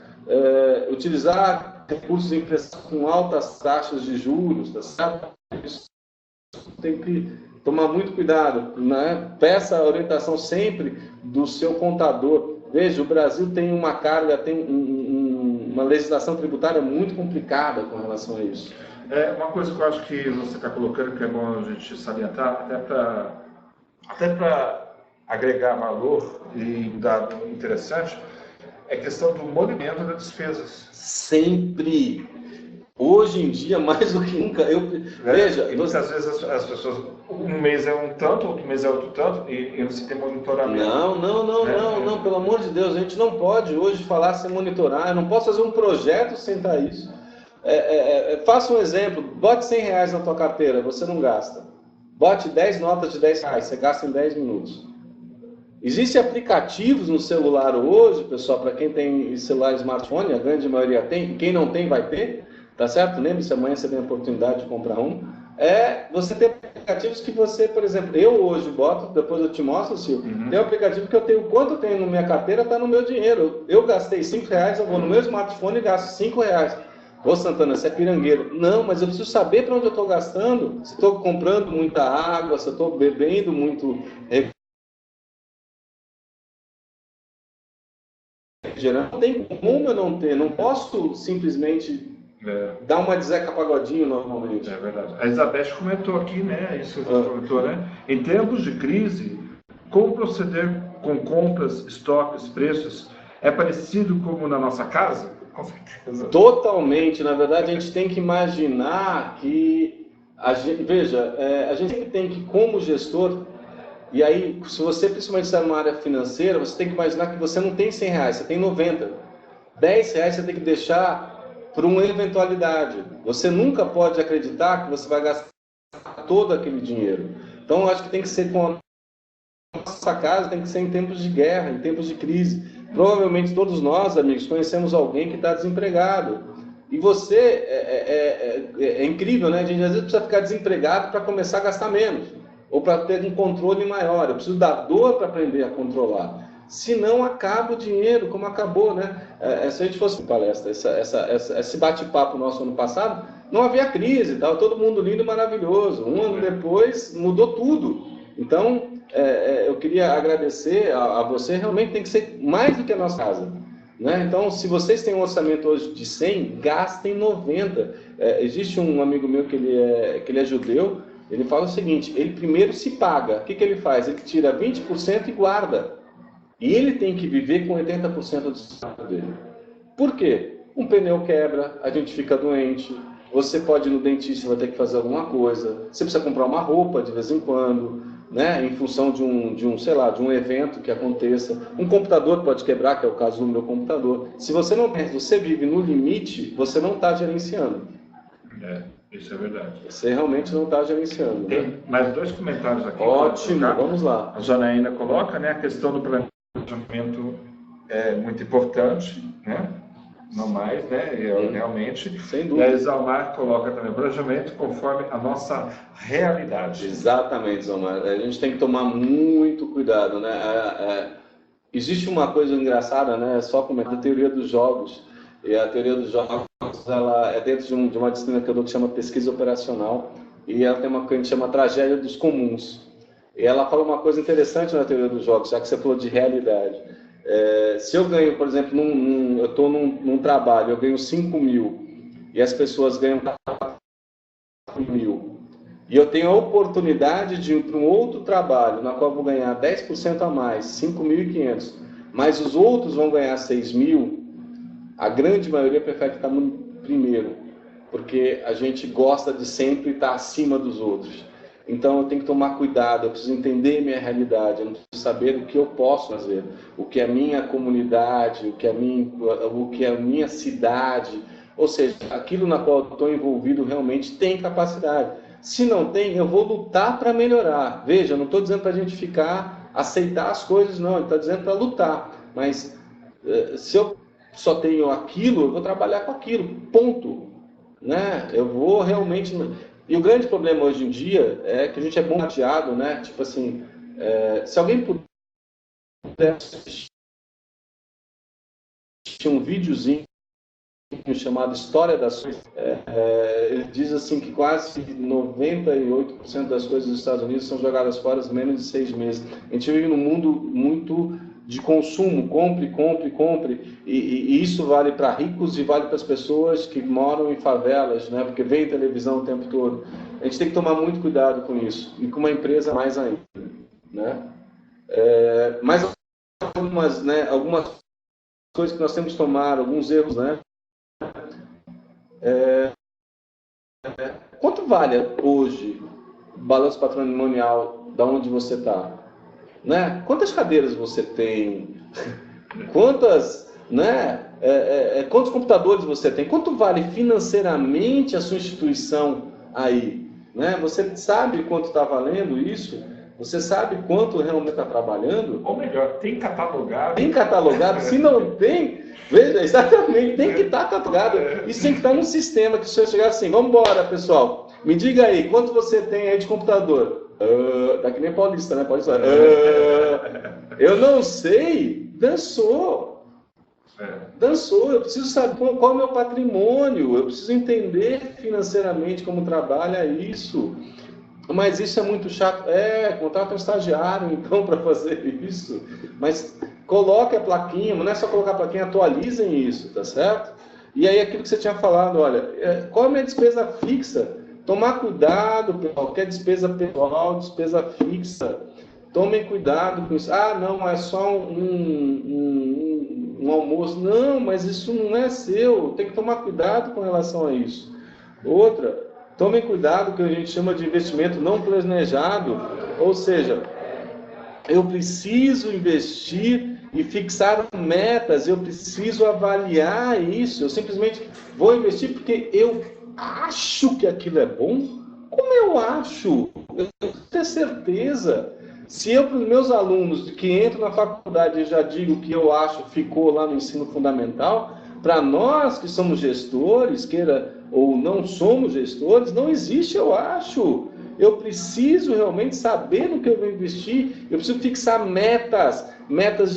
Utilizar recursos emprestados com altas taxas de juros, tá certo? Isso tem que tomar muito cuidado, né? Peça a orientação sempre do seu contador. Veja, o Brasil tem uma carga, tem uma legislação tributária muito complicada com relação a isso. Uma coisa que eu acho que você está colocando, que é bom a gente salientar, até para agregar valor e um dado interessante, é a questão do movimento das despesas. Sempre. Hoje em dia, mais do que nunca. Veja, e muitas vezes as pessoas, um mês é um tanto, outro mês é outro tanto, e você tem monitoramento. Não, pelo amor de Deus, a gente não pode hoje falar sem monitorar, eu não posso fazer um projeto sem estar isso. Faça um exemplo, bote R$100 na tua carteira, você não gasta. Bote 10 notas de R$10, você gasta em 10 minutos. Existem aplicativos no celular hoje, pessoal, para quem tem celular smartphone, a grande maioria tem, quem não tem vai ter, tá certo? Lembre-se, amanhã você tem a oportunidade de comprar um. Você tem aplicativos que você, por exemplo, eu hoje boto, depois eu te mostro, Silvio, tem um aplicativo que eu tenho, quanto eu tenho na minha carteira, está no meu dinheiro. Eu gastei R$5, eu vou no meu smartphone e gasto R$5. Ô Santana, você é pirangueiro. Não, mas eu preciso saber para onde eu estou gastando. Se estou comprando muita água, se estou bebendo muito refrigerante. Não tem como eu não ter. Não posso simplesmente dar uma de Zeca Pagodinho normalmente. É verdade. A Elizabeth comentou aqui, né? Isso comentou, né? Em tempos de crise, como proceder com compras, estoques, preços? É parecido como na nossa casa? Com certeza. Totalmente. Na verdade, a gente tem que imaginar que... Veja, a gente tem que, como gestor... E aí, se você principalmente está numa área financeira, você tem que imaginar que você não tem R$100, você tem 90. R$10 você tem que deixar para uma eventualidade. Você nunca pode acreditar que você vai gastar todo aquele dinheiro. Então, eu acho que tem que ser com a nossa casa, tem que ser em tempos de guerra, em tempos de crise. Provavelmente todos nós, amigos, conhecemos alguém que está desempregado. E você, é incrível, né? A gente às vezes precisa ficar desempregado para começar a gastar menos. Ou para ter um controle maior. Eu preciso da dor para aprender a controlar. Senão acaba o dinheiro, como acabou, né? Se a gente fosse palestra, esse bate-papo nosso ano passado, não havia crise, estava todo mundo lindo e maravilhoso. Um ano depois, mudou tudo. Então, eu queria agradecer a você, realmente tem que ser mais do que a nossa casa. Né? Então, se vocês têm um orçamento hoje de 100, gastem 90. Existe um amigo meu que ele é judeu, ele fala o seguinte, ele primeiro se paga. O que ele faz? Ele tira 20% e guarda. E ele tem que viver com 80% do salário dele. Por quê? Um pneu quebra, a gente fica doente, você pode ir no dentista, vai ter que fazer alguma coisa, você precisa comprar uma roupa de vez em quando, né? Em função de um evento que aconteça. Um computador pode quebrar, que é o caso do meu computador. Se você não tem, você vive no limite, você não está gerenciando. Isso é verdade. Você realmente não está gerenciando. Tem né? mais dois comentários aqui. Ótimo, vamos lá. A Janaína coloca, né, a questão do planejamento é muito importante, né? Não mais, né? Realmente. Sem dúvida. E a Isalmar coloca também o planejamento conforme a nossa realidade. Exatamente, Isalmar. A gente tem que tomar muito cuidado, né? Existe uma coisa engraçada, né? Só comentar a teoria dos jogos. E a teoria dos jogos, ela é dentro de uma disciplina que eu dou que chama pesquisa operacional. e ela tem uma que a gente chama Tragédia dos Comuns. E ela fala uma coisa interessante na teoria dos jogos, já que você falou de realidade. Se eu ganho, por exemplo, eu estou num trabalho, eu ganho 5 mil e as pessoas ganham 4 mil, e eu tenho a oportunidade de ir para um outro trabalho, na qual eu vou ganhar 10% a mais, 5.500, mas os outros vão ganhar 6 mil, a grande maioria prefere ficar no primeiro, porque a gente gosta de sempre estar acima dos outros. Então eu tenho que tomar cuidado, eu preciso entender minha realidade, eu preciso saber o que eu posso fazer, o que a minha comunidade, o que a minha cidade, ou seja, aquilo na qual eu estou envolvido realmente tem capacidade. Se não tem, eu vou lutar para melhorar. Veja, eu não estou dizendo para a gente aceitar as coisas, não, ele está dizendo para lutar. Mas se eu só tenho aquilo, eu vou trabalhar com aquilo, ponto. Né? Eu vou realmente... E o grande problema hoje em dia é que a gente é bombardeado, né? Tipo assim, se alguém puder assistir um videozinho chamado História das Coisas, ele diz assim que quase 98% das coisas dos Estados Unidos são jogadas fora em menos de 6 meses. A gente vive num mundo muito de consumo, compre, e isso vale para ricos e vale para as pessoas que moram em favelas, né? Porque vem televisão o tempo todo. A gente tem que tomar muito cuidado com isso, e com uma empresa mais ainda, né? Mas algumas coisas que nós temos que tomar, alguns erros, né? Quanto vale hoje o balanço patrimonial da onde você está? Né? Quantas cadeiras você tem? Quantos computadores você tem? Quanto vale financeiramente a sua instituição aí? Né? Você sabe quanto está valendo isso? Você sabe quanto realmente está trabalhando? Ou melhor, tem catalogado? Tem catalogado. Se não tem, veja, exatamente, tem que estar catalogado. Isso tem que estar no sistema, que se você chegar assim, vamos embora, pessoal, me diga aí, quanto você tem aí de computador? Daqui nem paulista, né? Paulista. Eu não sei. Dançou. Eu preciso saber qual é o meu patrimônio. Eu preciso entender financeiramente como trabalha isso. Mas isso é muito chato. Contrata um estagiário, então, para fazer isso. Mas coloque a plaquinha, não é só colocar a plaquinha, atualizem isso, tá certo? E aí aquilo que você tinha falado, olha, qual é a minha despesa fixa? Tomar cuidado, qualquer despesa pessoal, despesa fixa. Tomem cuidado com isso. Não, é só um almoço. Não, mas isso não é seu. Tem que tomar cuidado com relação a isso. Outra, tomem cuidado com o que a gente chama de investimento não planejado. Ou seja, eu preciso investir e fixar metas. Eu preciso avaliar isso. Eu simplesmente vou investir porque eu acho que aquilo é bom. Como eu acho? Eu tenho que ter certeza. Se eu, para os meus alunos que entram na faculdade, eu já digo que eu acho ficou lá no ensino fundamental, para nós que somos gestores, queira ou não somos gestores, não existe eu acho. Eu preciso realmente saber no que eu vou investir, eu preciso fixar metas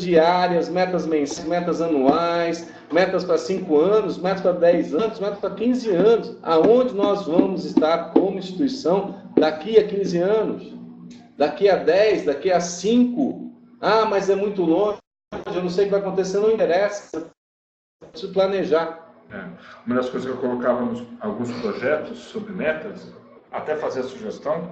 diárias, metas mensais, metas anuais, metas para 5 anos, metas para 10 anos, metas para 15 anos. Aonde nós vamos estar como instituição daqui a 15 anos? Daqui a 10, daqui a 5? Mas é muito longe, eu não sei o que vai acontecer, não interessa. Eu preciso planejar. Uma das coisas que eu colocava nos alguns projetos sobre metas, até fazer a sugestão,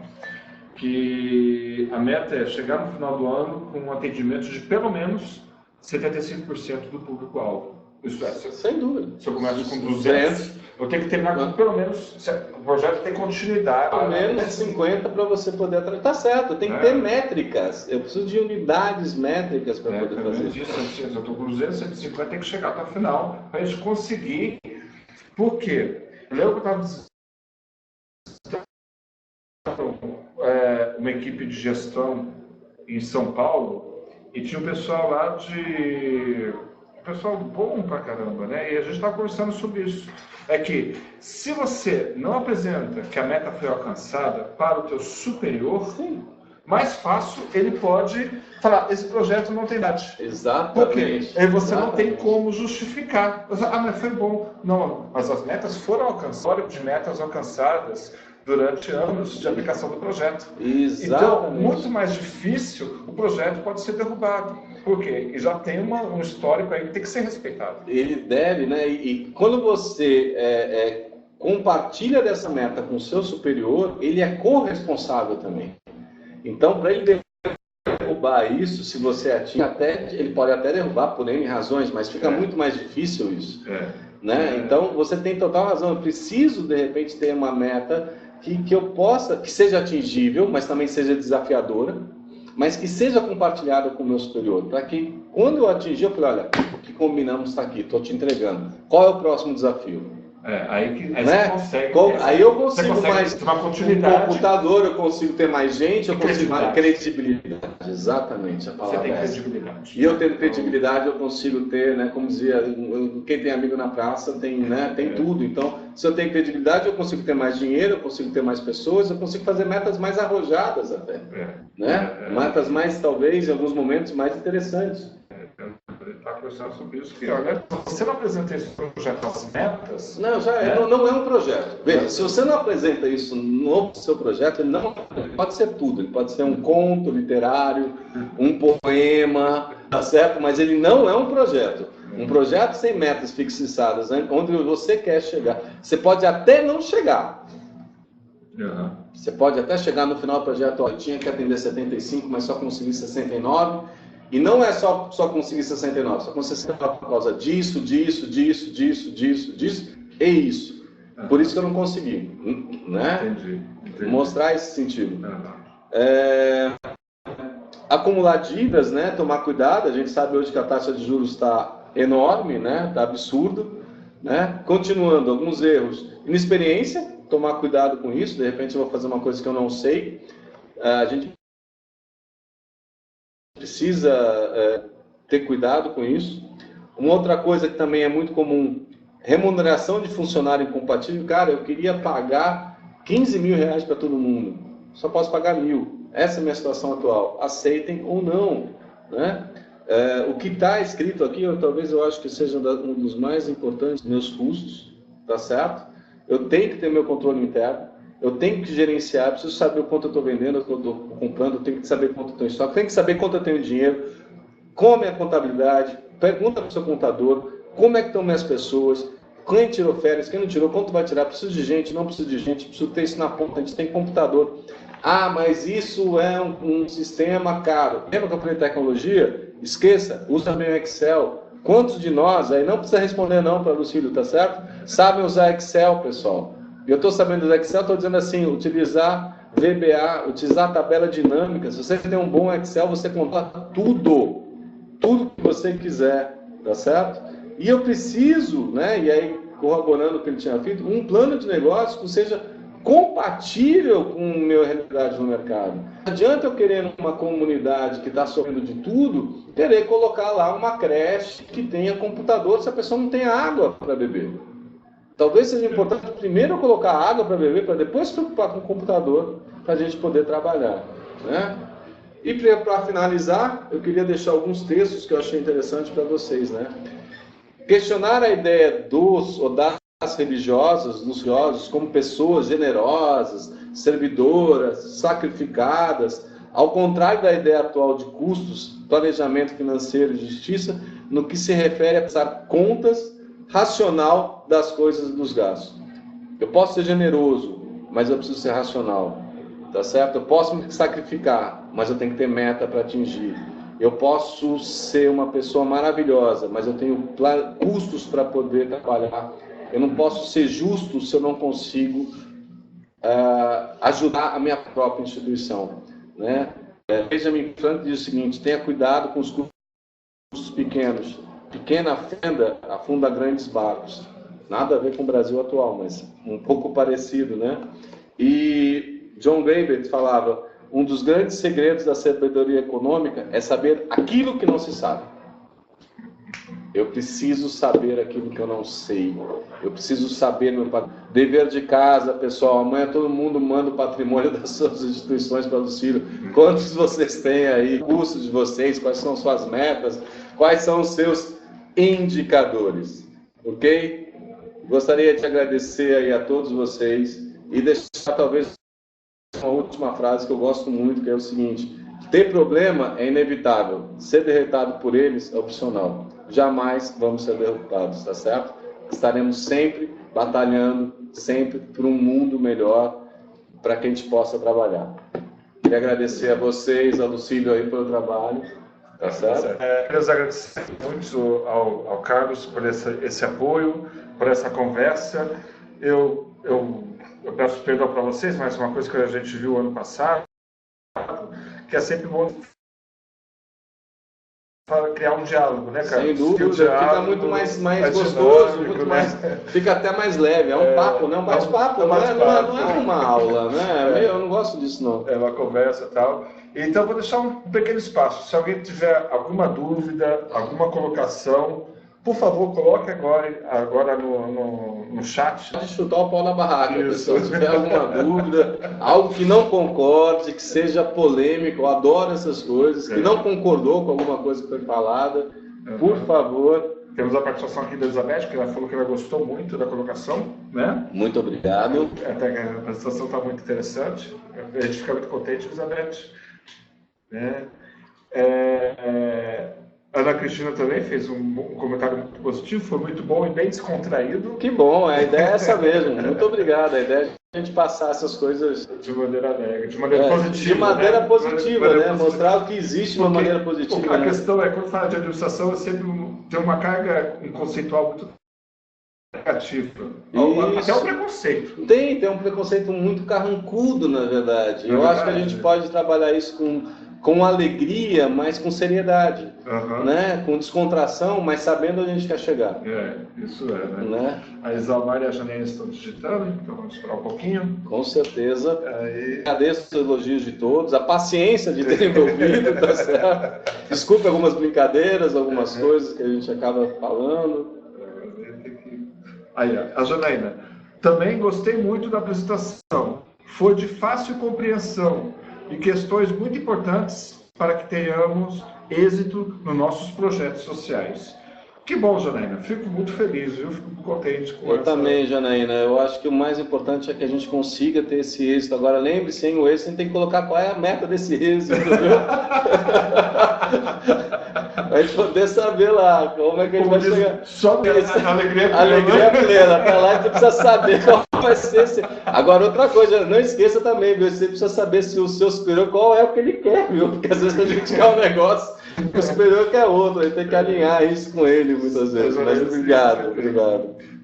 que a meta é chegar no final do ano com um atendimento de pelo menos 75% do público-alvo. Isso sem dúvida. Se eu começo com 200, eu tenho que terminar com pelo menos, o projeto tem continuidade. Pelo menos 50 para você poder atrair. Tá certo, tem que ter métricas. Eu preciso de unidades métricas para poder fazer isso. Eu estou com 200, 150, tem que chegar até o final para a gente conseguir. Por quê? Eu lembro que eu estava uma equipe de gestão em São Paulo e tinha um pessoal lá pessoal bom pra caramba, né? E a gente estava conversando sobre isso. É que se você não apresenta que a meta foi alcançada para o teu superior, sim, mais fácil ele pode falar, esse projeto não tem idade. Exatamente. Porque aí você não tem como justificar. Mas foi bom. Não, mas as metas foram alcançadas. O de metas alcançadas durante anos de aplicação do projeto. Exatamente. Então, muito mais difícil, o projeto pode ser derrubado. Por quê? E já tem um histórico aí que tem que ser respeitado. Ele deve, né? E quando você compartilha dessa meta com o seu superior, ele é corresponsável também. Então, para ele derrubar isso, se você atinge, ele pode até derrubar por N razões, mas fica muito mais difícil isso. Né? Então, você tem total razão. Eu preciso, de repente, ter uma meta que eu possa, que seja atingível, mas também seja desafiadora, mas que seja compartilhada com o meu superior, para que, quando eu atingir, eu fale, olha, o que combinamos está aqui, estou te entregando. Qual é o próximo desafio? Aí né? você consegue. Aí eu consigo mais uma continuidade. Com o computador, eu consigo ter mais gente, eu consigo mais credibilidade. Exatamente, a palavra Você tem é essa. credibilidade. E eu tendo credibilidade, eu consigo ter, né, como dizia, quem tem amigo na praça tem, né, tem tudo. Então, se eu tenho credibilidade, eu consigo ter mais dinheiro, eu consigo ter mais pessoas, eu consigo fazer metas mais arrojadas até. Né? Metas mais, talvez, em alguns momentos, mais interessantes. Está conversando sobre isso. Que, olha, você não apresenta esse projeto as metas? Não, não é um projeto. Veja, se você não apresenta isso no seu projeto, ele pode ser tudo. Ele pode ser um conto literário, um poema, tá certo? Mas ele não é um projeto. Um projeto sem metas fixadas, onde você quer chegar. Você pode até não chegar. Você pode até chegar no final do projeto, eu tinha que atender 75, mas só consegui 69. E não é só conseguir 69, só consegui 69 por causa disso e isso. Por isso que eu não consegui, né? Entendi. Mostrar esse sentido. Acumular dívidas, né? Tomar cuidado. A gente sabe hoje que a taxa de juros está enorme, né? Está absurdo, né? Continuando, alguns erros. Inexperiência, tomar cuidado com isso. De repente eu vou fazer uma coisa que eu não sei. A gente precisa ter cuidado com isso. Uma outra coisa que também é muito comum, remuneração de funcionário incompatível. Cara, eu queria pagar 15 mil reais para todo mundo, só posso pagar 1.000. Essa é a minha situação atual. Aceitem ou não, né? O que está escrito aqui, talvez eu acho que seja um dos mais importantes, meus custos, tá certo? Eu tenho que ter meu controle interno. Eu tenho que gerenciar, preciso saber o quanto eu estou vendendo, eu estou comprando, eu tenho que saber quanto eu tenho em estoque, tenho que saber quanto eu tenho dinheiro, como é a contabilidade, pergunta para o seu contador, como é que estão minhas pessoas, quem tirou férias, quem não tirou, quanto vai tirar, preciso de gente, não preciso de gente, preciso ter isso na ponta, a gente tem computador. Ah, mas isso é um sistema caro. Lembra que eu falei tecnologia? Esqueça, usa bem o Excel. Quantos de nós, aí não precisa responder não para o Lucílio, tá certo? Sabem usar Excel, pessoal. Eu estou sabendo do Excel, estou dizendo assim, utilizar VBA, utilizar tabela dinâmica. Se você tem um bom Excel, você controla tudo que você quiser, tá certo? E eu preciso, né, e aí corroborando o que ele tinha feito, um plano de negócio que seja compatível com a minha realidade no mercado. Não adianta eu querer uma comunidade que está sofrendo de tudo, querer colocar lá uma creche que tenha computador se a pessoa não tem água para beber. Talvez seja importante primeiro colocar água para beber, para depois se preocupar com o computador, para a gente poder trabalhar, né? E para finalizar, eu queria deixar alguns textos que eu achei interessante para vocês, né? Questionar a ideia dos ou das religiosas, dos religiosos, como pessoas generosas, servidoras, sacrificadas, ao contrário da ideia atual de custos, planejamento financeiro e justiça, no que se refere a passar contas racional das coisas e dos gastos. Eu posso ser generoso, mas eu preciso ser racional, tá certo? Eu posso me sacrificar, mas eu tenho que ter meta para atingir. Eu posso ser uma pessoa maravilhosa, mas eu tenho custos para poder trabalhar. Eu não posso ser justo se eu não consigo ajudar a minha própria instituição, né? Benjamin Franklin diz o seguinte: tenha cuidado com os custos pequenos. Pequena fenda afunda grandes barcos. Nada a ver com o Brasil atual, mas um pouco parecido, né? E John Gabet falava: um dos grandes segredos da sabedoria econômica é saber aquilo que não se sabe. Eu preciso saber aquilo que eu não sei. Eu preciso saber meu dever de casa, pessoal. Amanhã todo mundo manda o patrimônio das suas instituições para o Lucílio. Quantos vocês têm aí? Custos de vocês? Quais são suas metas? Quais são os seus indicadores? Ok? Gostaria de agradecer aí a todos vocês e deixar talvez uma última frase que eu gosto muito, que é o seguinte: ter problema é inevitável, ser derrotado por eles é opcional. Jamais vamos ser derrotados, tá certo? Estaremos sempre batalhando, sempre por um mundo melhor, para que a gente possa trabalhar. Queria agradecer a vocês, a Lucílio aí pelo trabalho, tá certo? Queria agradecer muito ao Carlos por esse apoio, por essa conversa. Eu peço perdão para vocês, mas uma coisa que a gente viu ano passado, que é sempre bom criar um diálogo, né, cara? Sem dúvida, fica muito mais gostoso, muito mais, fica até mais leve, é um papo, né? Um bate-papo, não é uma aula, né? Eu não gosto disso, não. É uma conversa e tal. Então, vou deixar um pequeno espaço. Se alguém tiver alguma dúvida, alguma colocação, por favor, coloque agora no chat. Pode chutar o pau na barraca, pessoal. Se tiver alguma dúvida, algo que não concorde, que seja polêmico, eu adoro essas coisas, que não concordou com alguma coisa que foi falada, por favor. Temos a participação aqui da Elizabeth, que ela falou que ela gostou muito da colocação, né? Muito obrigado. Até a apresentação está muito interessante. A gente fica muito contente, Elizabeth. Ana Cristina também fez um comentário muito positivo, foi muito bom e bem descontraído. Que bom, a ideia é essa mesmo. Muito obrigado. A ideia é a gente passar essas coisas de maneira alegre, de maneira positiva. De maneira positiva, né? Mostrar o que existe de uma maneira positiva. A questão é, quando fala de administração, eu sempre tem uma carga conceitual muito negativa. Até um preconceito. Tem um preconceito muito carrancudo, na verdade. Eu acho que a gente pode trabalhar isso com alegria, mas com seriedade, né? Com descontração, mas sabendo onde a gente quer chegar. Isso né? A Isalmar e a Janine estão digitando, então vamos esperar um pouquinho. Com certeza. Agradeço os elogios de todos, a paciência de terem me ouvido, tá certo? Desculpe algumas brincadeiras, algumas coisas que a gente acaba falando. Aí, a Janaína. Também gostei muito da apresentação. Foi de fácil compreensão e questões muito importantes para que tenhamos êxito nos nossos projetos sociais. Que bom, Janaína. Fico muito feliz, viu? Fico contente com Eu também, Janaína. Eu acho que o mais importante é que a gente consiga ter esse êxito. Agora, lembre-se, o êxito a gente tem que colocar qual é a meta desse êxito, viu? Pra gente poder saber lá como é que a gente vai chegar. Só alegria plena. Alegria plena. Até lá a gente precisa saber qual vai ser esse. Agora, outra coisa, não esqueça também, viu? Você precisa saber se o seu superior, qual é o que ele quer, viu? Porque às vezes a gente quer um negócio, o superior quer outro, a gente tem que alinhar isso com ele muitas vezes. Mas obrigado.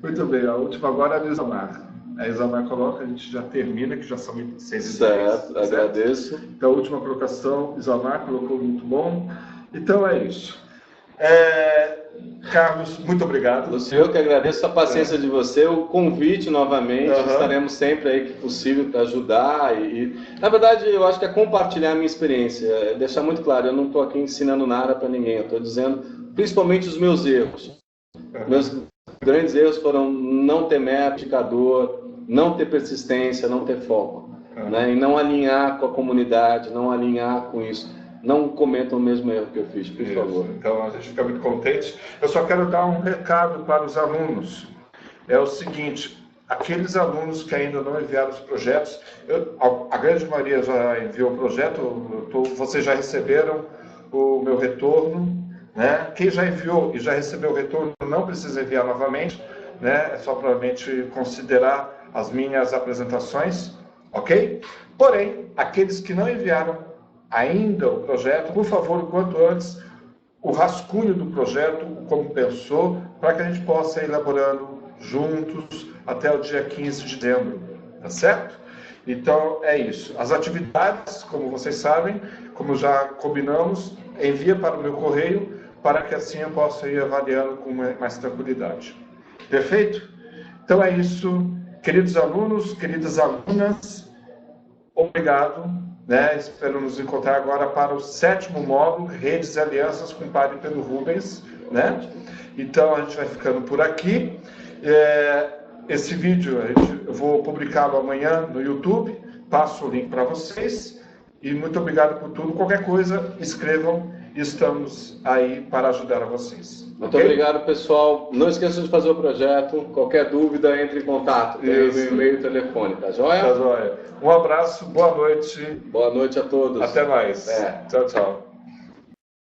Muito bem, a última agora é a Isamar. A Isamar coloca, a gente já termina, que já são 6 certo, agradeço. Então, a última colocação, Isamar colocou muito bom. Então é isso. Carlos, muito obrigado. Lúcio, eu que agradeço a paciência de você, o convite novamente, estaremos sempre aí que possível para ajudar e, na verdade, eu acho que é compartilhar a minha experiência, deixar muito claro, eu não estou aqui ensinando nada para ninguém, eu estou dizendo principalmente os meus erros. Meus grandes erros foram não ter meta, indicador, não ter persistência, não ter foco, né? E não alinhar com a comunidade, não alinhar com isso. Não cometam o mesmo erro que eu fiz, por favor. Então, a gente fica muito contente. Eu só quero dar um recado para os alunos. É o seguinte, aqueles alunos que ainda não enviaram os projetos, a grande maioria já enviou o projeto, vocês já receberam o meu retorno, né? Quem já enviou e já recebeu o retorno não precisa enviar novamente, né? É só provavelmente considerar as minhas apresentações, ok? Porém, aqueles que não enviaram ainda o projeto, por favor, o quanto antes, o rascunho do projeto, como pensou, para que a gente possa ir elaborando juntos até o dia 15 de dezembro, tá certo? Então, é isso. As atividades, como vocês sabem, como já combinamos, envia para o meu correio, para que assim eu possa ir avaliando com mais tranquilidade. Perfeito? Então é isso. Queridos alunos, queridas alunas, obrigado. Né? Espero nos encontrar agora para o 7º módulo, Redes e Alianças, com o Padre Pedro Rubens. Né? Então, a gente vai ficando por aqui. Esse vídeo eu vou publicá-lo amanhã no YouTube, passo o link para vocês. E muito obrigado por tudo. Qualquer coisa, escrevam estamos aí para ajudar vocês. Muito obrigado, pessoal. Não esqueçam de fazer o projeto. Qualquer dúvida, entre em contato. Tem o meu e-mail e telefone, tá joia? Tá joia. Um abraço, boa noite. Boa noite a todos. Até mais. Tchau, tchau.